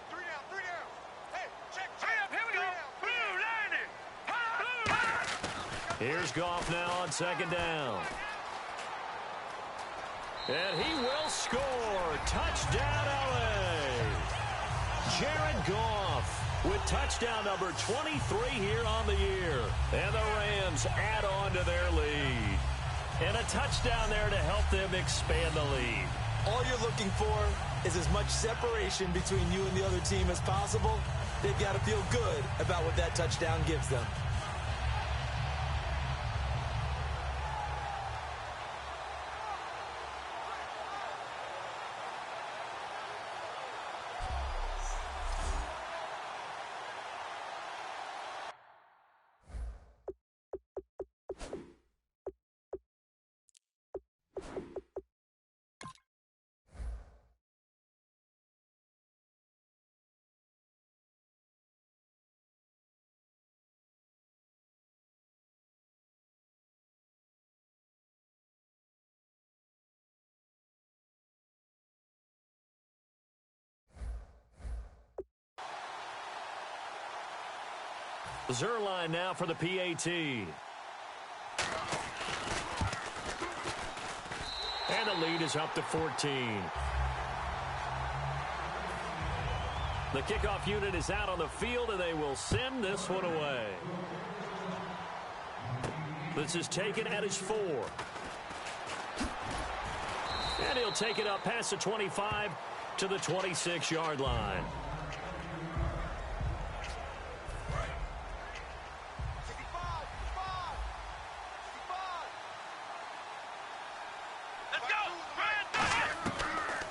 S4: 3 down. Hey, check. Here we go. Blue, landing.
S2: Here's Goff now on 2nd down. And he will score. Touchdown, LA. Jared Goff with touchdown number 23 here on the year. And the Rams add on to their lead. And a touchdown there to help them expand the lead.
S3: All you're looking for is as much separation between you and the other team as possible. They've got to feel good about what that touchdown gives them.
S2: Zerline now for the PAT. And the lead is up to 14. The kickoff unit is out on the field, and they will send this one away. This is taken at his 4. And he'll take it up past the 25 to the 26-yard line.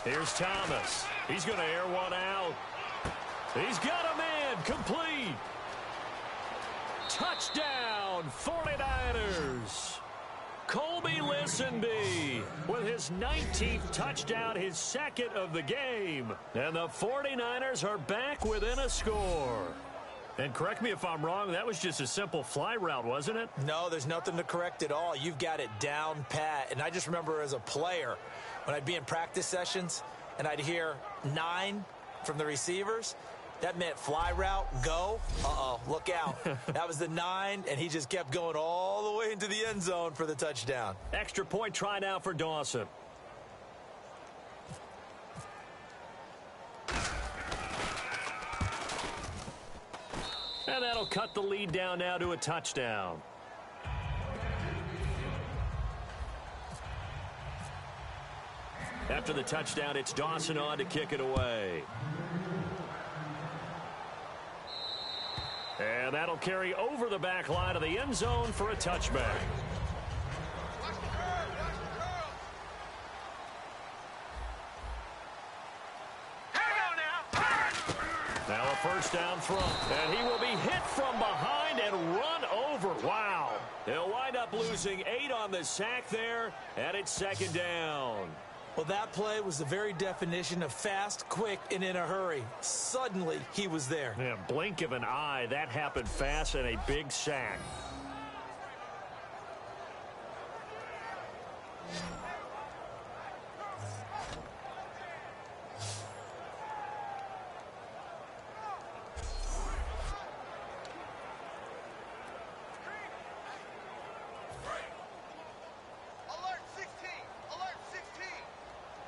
S2: Here's Thomas. He's going to air one out. He's got a man. Complete. Touchdown, 49ers. Colby Listenby with his 19th touchdown, his 2nd of the game. And the 49ers are back within a score. And correct me if I'm wrong, that was just a simple fly route, wasn't it?
S3: No, there's nothing to correct at all. You've got it down pat. And I just remember as a player, when I'd be in practice sessions and I'd hear 9 from the receivers, that meant fly route, go. Uh-oh, look out. That was the 9, and he just kept going all the way into the end zone for the touchdown.
S2: Extra point try now for Dawson. And that'll cut the lead down now to a touchdown. After the touchdown, it's Dawson on to kick it away. And that'll carry over the back line of the end zone for a touchback. Now a first down throw, and he will be hit from behind and run over. Wow. He'll wind up losing 8 on the sack there, and it's second down.
S3: Well, that play was the very definition of fast, quick, and in a hurry. Suddenly, he was there.
S2: Yeah, blink of an eye, that happened fast, and a big sack.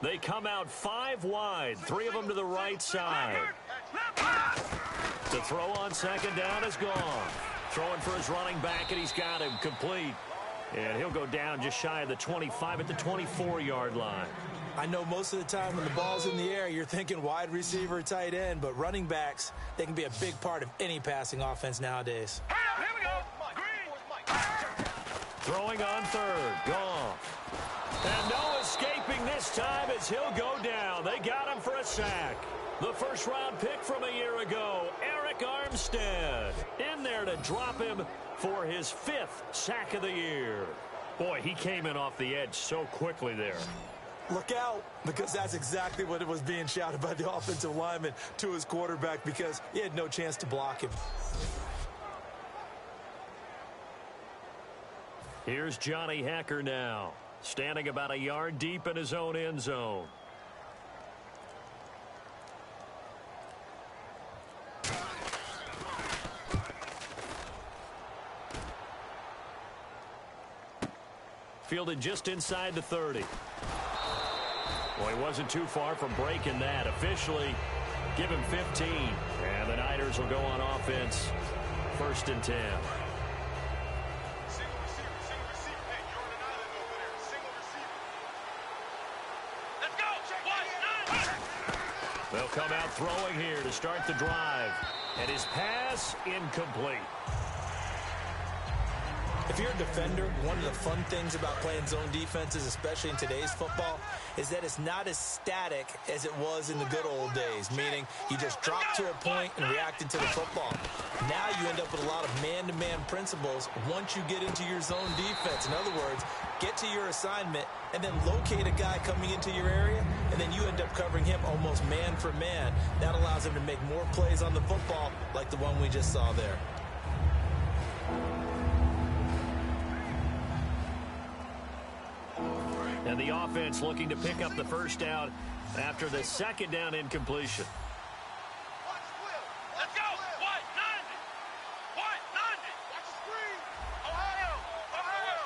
S2: They come out 5 wide, 3 of them to the right side. The throw on second down is gone. Throwing for his running back, and he's got him complete. And he'll go down just shy of the 25 at the 24-yard line.
S3: I know most of the time when the ball's in the air, you're thinking wide receiver, tight end, but running backs, they can be a big part of any passing offense nowadays.
S4: Here we go.
S2: Throwing on third, gone. And no escaping this time as he'll go down. They got him for a sack. The first-round pick from a year ago, Eric Armstead, in there to drop him for his 5th sack of the year. Boy, he came in off the edge so quickly there.
S3: Look out, because that's exactly what it was being shouted by the offensive lineman to his quarterback, because he had no chance to block him.
S2: Here's Johnny Hacker now, standing about a yard deep in his own end zone. Fielded just inside the 30. Well, he wasn't too far from breaking that. Officially, give him 15. And the Niners will go on offense. 1st and 10. They'll come out throwing here to start the drive. And his pass incomplete.
S3: If you're a defender, one of the fun things about playing zone defenses, especially in today's football, is that it's not as static as it was in the good old days, meaning you just drop to a point and react into the football. Now you end up with a lot of man-to-man principles once you get into your zone defense. In other words, get to your assignment and then locate a guy coming into your area, and then you end up covering him almost man for man. That allows him to make more plays on the football like the one we just saw there.
S2: And the offense looking to pick up the first down after the second down incompletion.
S4: Let's go. White, 90. White, 90. Watch the screen. Ohio. Ohio.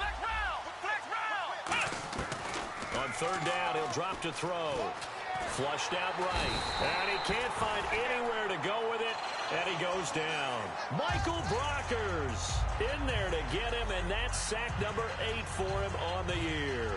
S4: Flex round. Flex round.
S2: On third down, he'll drop to throw. Flushed out right. And he can't find anywhere to go with it. And he goes down. Michael Brockers in there to get him, and that's sack number 8 for him on the year.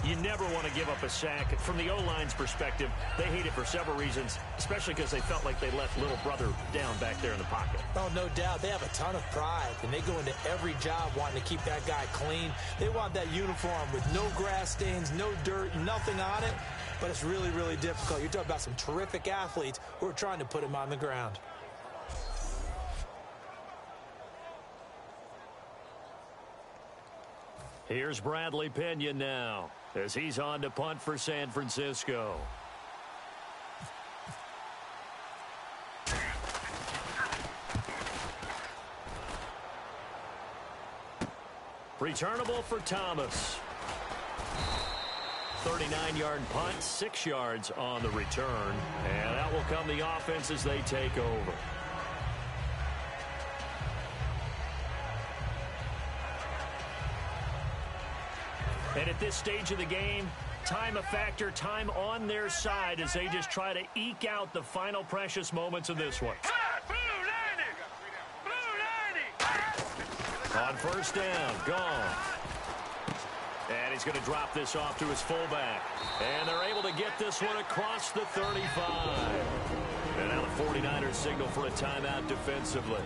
S2: You never want to give up a sack. From the O-line's perspective, they hate it for several reasons, especially because they felt like they left little brother down back there in the pocket.
S3: Oh, no doubt. They have a ton of pride, and they go into every job wanting to keep that guy clean. They want that uniform with no grass stains, no dirt, nothing on it, but it's really, really difficult. You're talking about some terrific athletes who are trying to put him on the ground.
S2: Here's Bradley Pinion now as he's on to punt for San Francisco. Returnable for Thomas. 39-yard punt, 6 yards on the return. And that will come the offense as they take over. And at this stage of the game, time a factor, time on their side as they just try to eke out the final precious moments of this one. On first down, gone. And he's going to drop this off to his fullback. And they're able to get this one across the 35. And now the 49ers signal for a timeout defensively.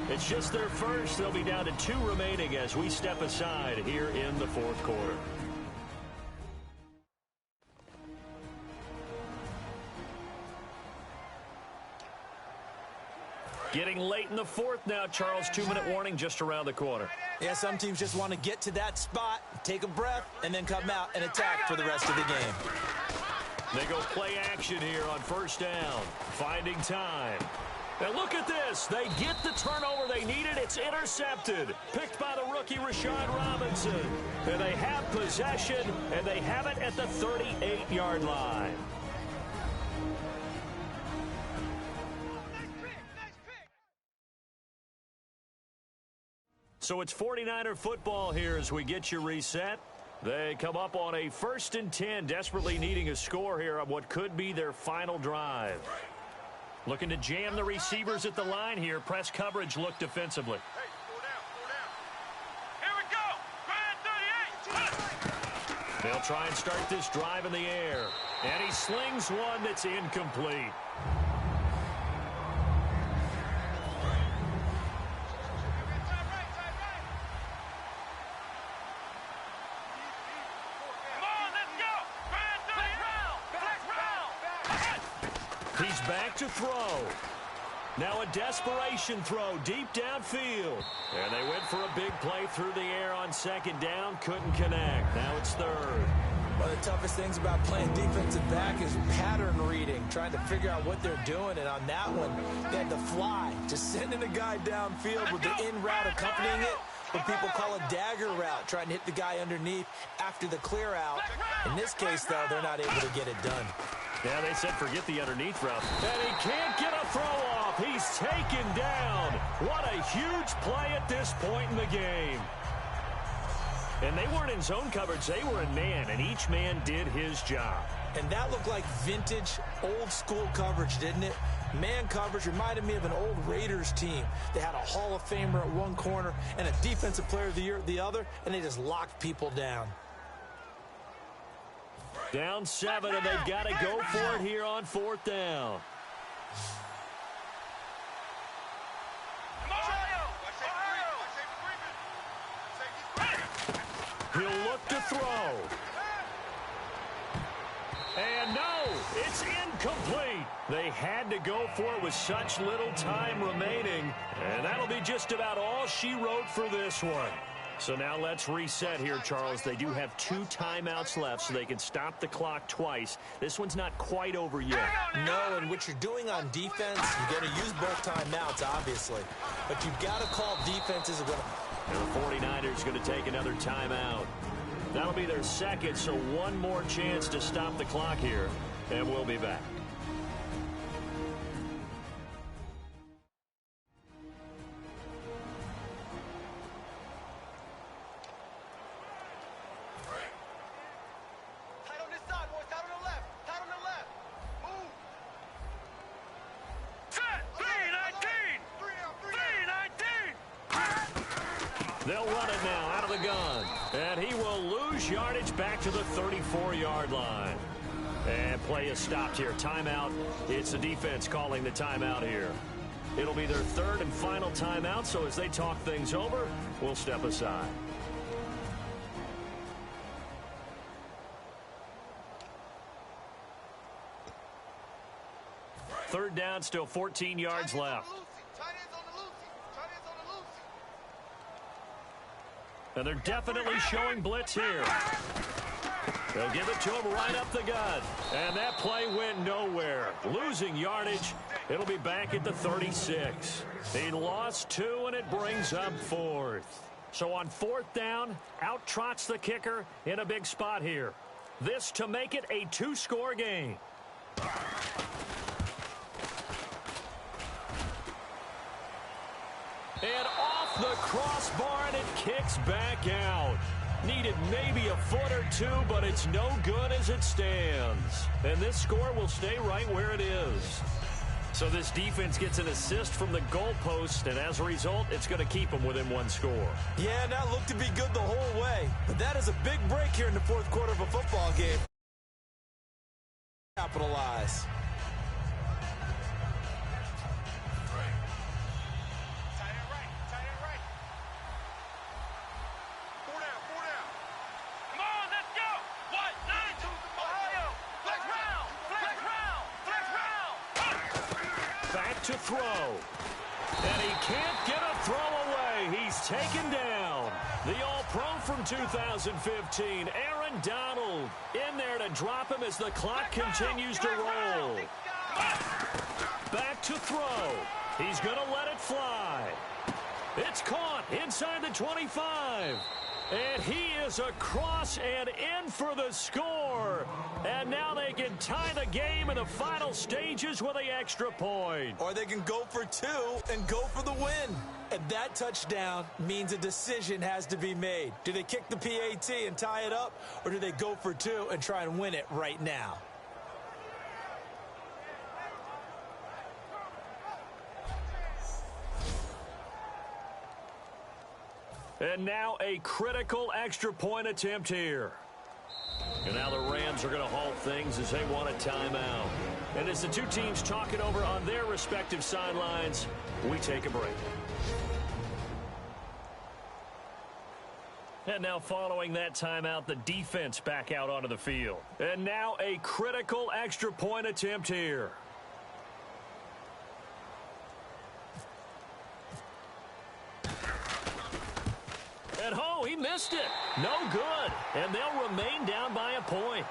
S2: It's just their first. They'll be down to 2 remaining as we step aside here in the fourth quarter. Getting late in the fourth now, Charles. 2-minute warning just around the corner.
S3: Yeah, some teams just want to get to that spot, take a breath, and then come out and attack for the rest of the game.
S2: They go play action here on first down. Finding time. And look at this. They get the turnover they needed. It's intercepted. Picked by the rookie Rashad Robinson. And they have possession, and they have it at the 38-yard line. So it's 49er football here as we get you reset. They come up on a 1st and 10, desperately needing a score here on what could be their final drive. Looking to jam the receivers at the line here. Press coverage look defensively.
S4: Hey, slow down. Here we go. Grind 38.
S2: They'll try and start this drive in the air. And he slings one that's incomplete. He's back to throw. Now a desperation throw deep downfield. And they went for a big play through the air on 2nd down. Couldn't connect. Now it's 3rd.
S3: One of the toughest things about playing defensive back is pattern reading, trying to figure out what they're doing. And on that one, they had to fly, just sending a guy downfield with the in route accompanying it. What people call a dagger route, trying to hit the guy underneath after the clear out. In this case, though, they're not able to get it done.
S2: Yeah, they said forget the underneath route. And he can't get a throw off. He's taken down. What a huge play at this point in the game. And they weren't in zone coverage. They were in man, and each man did his job.
S3: And that looked like vintage, old-school coverage, didn't it? Man coverage reminded me of an old Raiders team. They had a Hall of Famer at one corner and a Defensive Player of the Year at the other, and they just locked people down.
S2: Down 7, and they've got to go for it here on 4th down. He'll look to throw. And no, it's incomplete. They had to go for it with such little time remaining. And that'll be just about all she wrote for this one. So now let's reset here, Charles. They do have 2 timeouts left, so they can stop the clock twice. This one's not quite over yet.
S3: No, and what you're doing on defense, you're going to use both timeouts, obviously. But you've got to call defenses.
S2: And the 49ers going to take another timeout. That'll be their 2nd, so one more chance to stop the clock here, and we'll be back. They'll run it now out of the gun. And he will lose yardage back to the 34-yard line. And play is stopped here. Timeout. It's the defense calling the timeout here. It'll be their 3rd and final timeout, so as they talk things over, we'll step aside. Third down, still 14 yards left. And they're definitely showing blitz here. They'll give it to him right up the gut. And that play went nowhere. Losing yardage. It'll be back at the 36. He lost 2, and it brings up 4th. So on 4th down, out trots the kicker in a big spot here. This to make it a 2-score game. And off the crossbar, and it kicks back out. Needed maybe a foot or two, but it's no good as it stands. And this score will stay right where it is. So this defense gets an assist from the goalpost, and as a result, it's going to keep them within 1 score.
S3: Yeah, that looked to be good the whole way. But that is a big break here in the 4th quarter of a football game. Capitalize.
S2: To throw. And he can't get a throw away. He's taken down. The All-Pro from 2015, Aaron Donald, in there to drop him as the clock continues to roll. Back to throw. He's going to let it fly. It's caught inside the 25. And he is across and in for the score. And now they can tie the game in the final stages with the extra point.
S3: Or they can go for 2 and go for the win. And that touchdown means a decision has to be made. Do they kick the PAT and tie it up? Or do they go for 2 and try and win it right now?
S2: And now a critical extra point attempt here. And now the Rams are going to halt things as they want a timeout. And as the two teams talk it over on their respective sidelines, we take a break. And now following that timeout, the defense back out onto the field. And now a critical extra point attempt here. And oh, he missed it. No good. And they'll remain down by a point.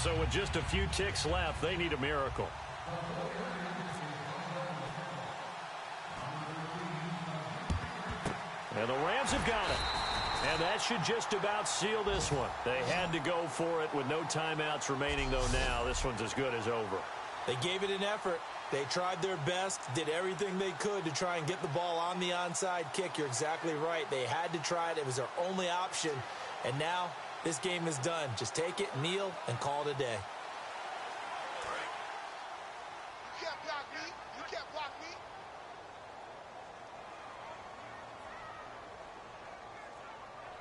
S2: So with just a few ticks left, they need a miracle. And the Rams have got it. And that should just about seal this one. They had to go for it with no timeouts remaining, though now this one's as good as over.
S3: They gave it an effort. They tried their best, did everything they could to try and get the ball on the onside kick. You're exactly right. They had to try it. It was their only option. And now this game is done. Just take it, kneel, and call it a day.
S4: You can't block me. You can't block me.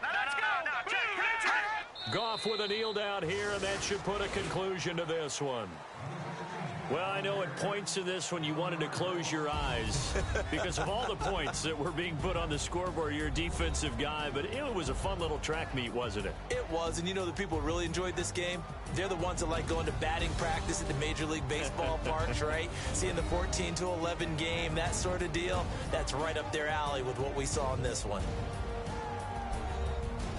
S4: Let's go.
S2: Goff with a kneel down here, and that should put a conclusion to this one. Well, I know at points in this one you wanted to close your eyes because of all the points that were being put on the scoreboard. You're a defensive guy, but it was a fun little track meet, wasn't it?
S3: It was, and you know the people who really enjoyed this game? They're the ones that like going to batting practice at the Major League Baseball parks, right? Seeing the 14-11 game, that sort of deal. That's right up their alley with what we saw in this one.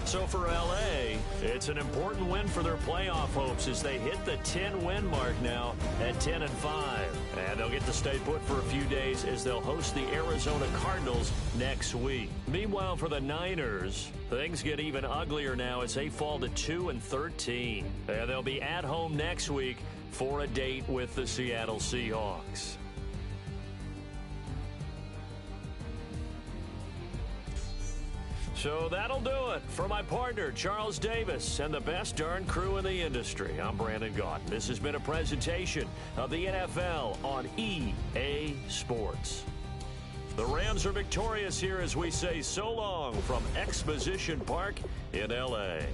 S2: So for L.A., it's an important win for their playoff hopes as they hit the 10-win mark now at 10-5. And they'll get to stay put for a few days as they'll host the Arizona Cardinals next week. Meanwhile, for the Niners, things get even uglier now as they fall to 2-13. And they'll be at home next week for a date with the Seattle Seahawks. So that'll do it for my partner, Charles Davis, and the best darn crew in the industry. I'm Brandon Gaudin. This has been a presentation of the NFL on EA Sports. The Rams are victorious here as we say so long from Exposition Park in L.A.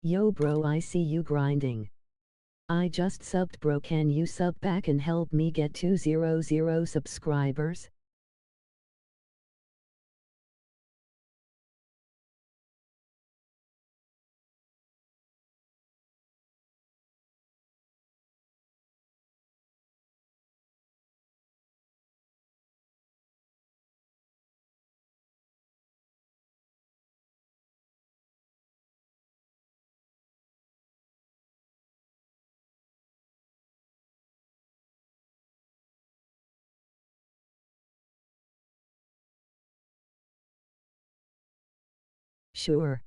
S7: Yo bro, I see you grinding. I just subbed bro, can you sub back and help me get 200 subscribers? Sure.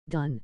S7: Done.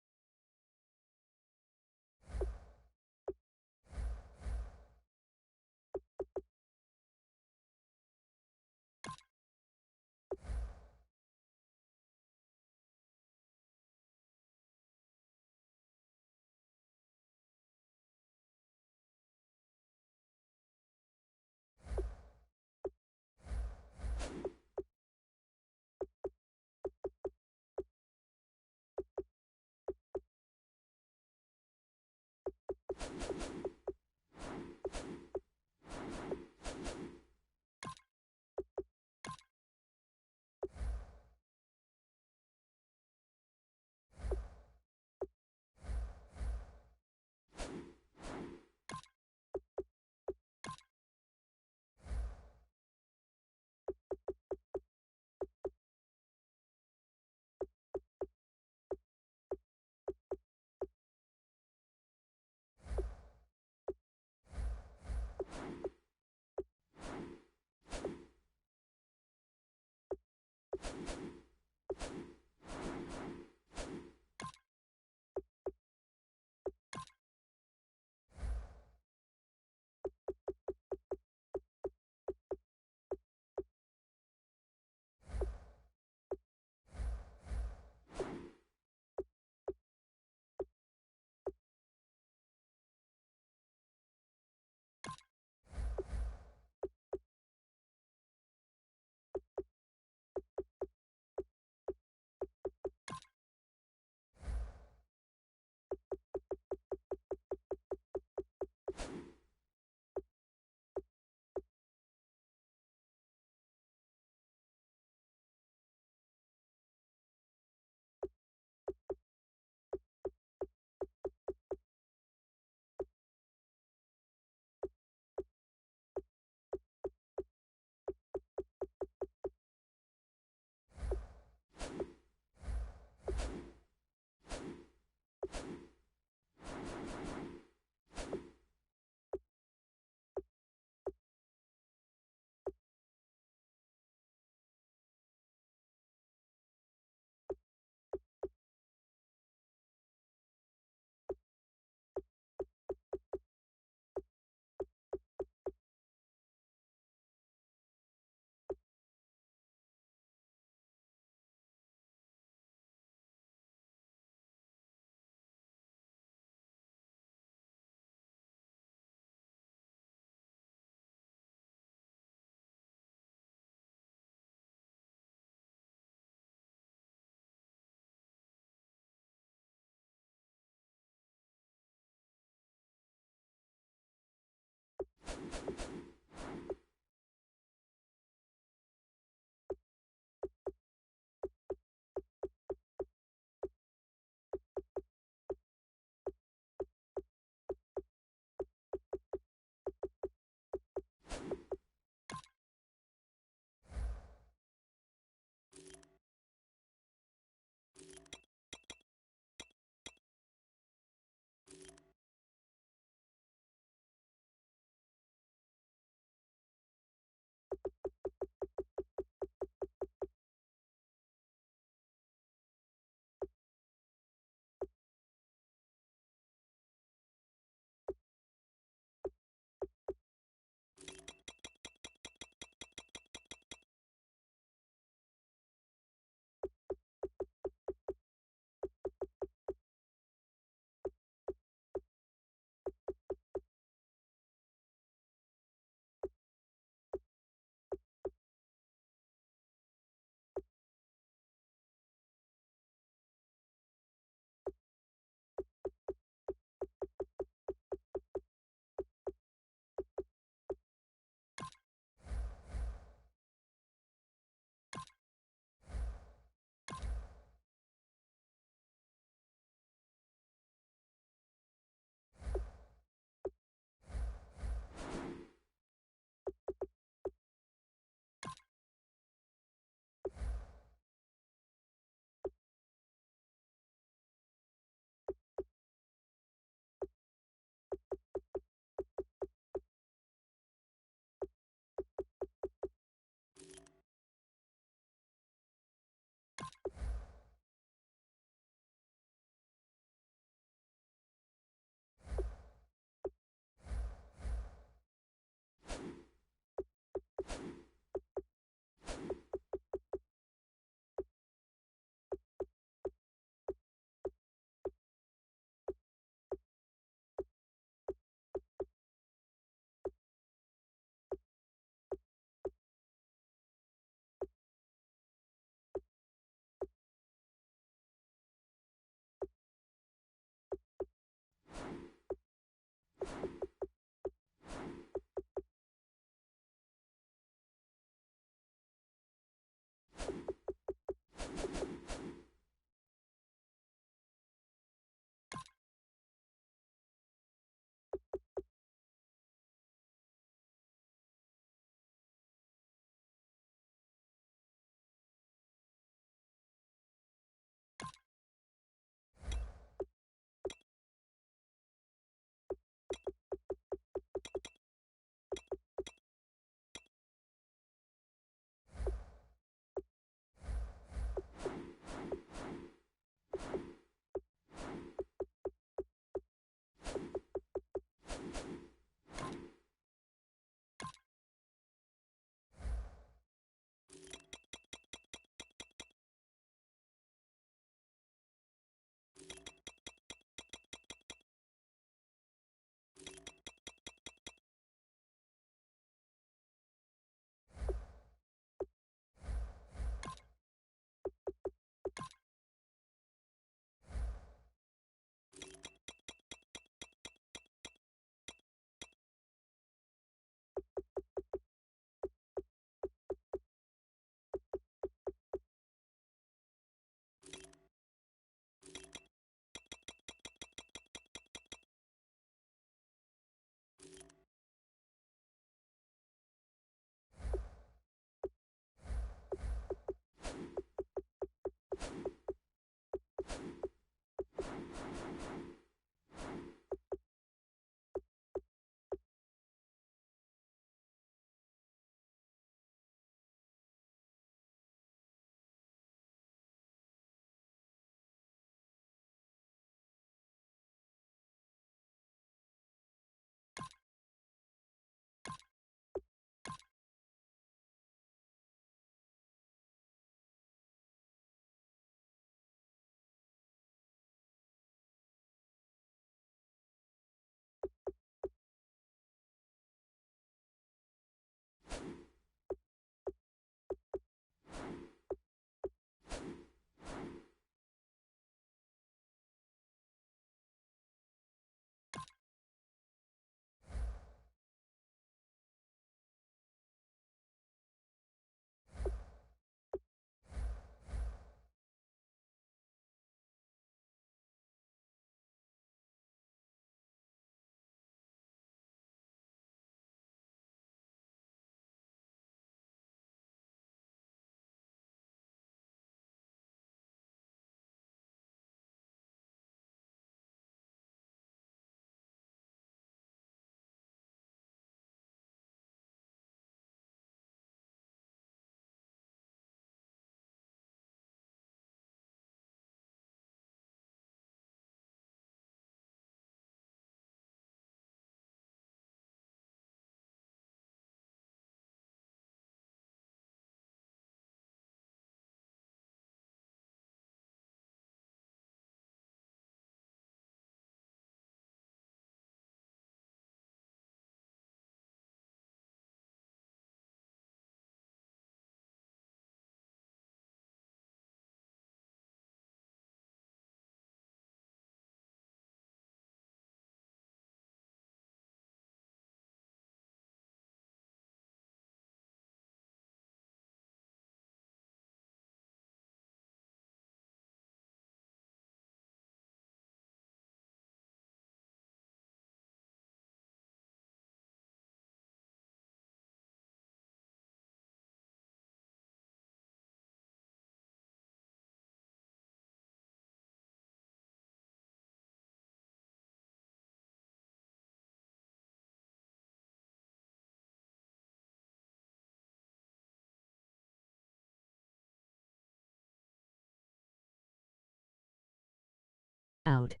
S7: Out.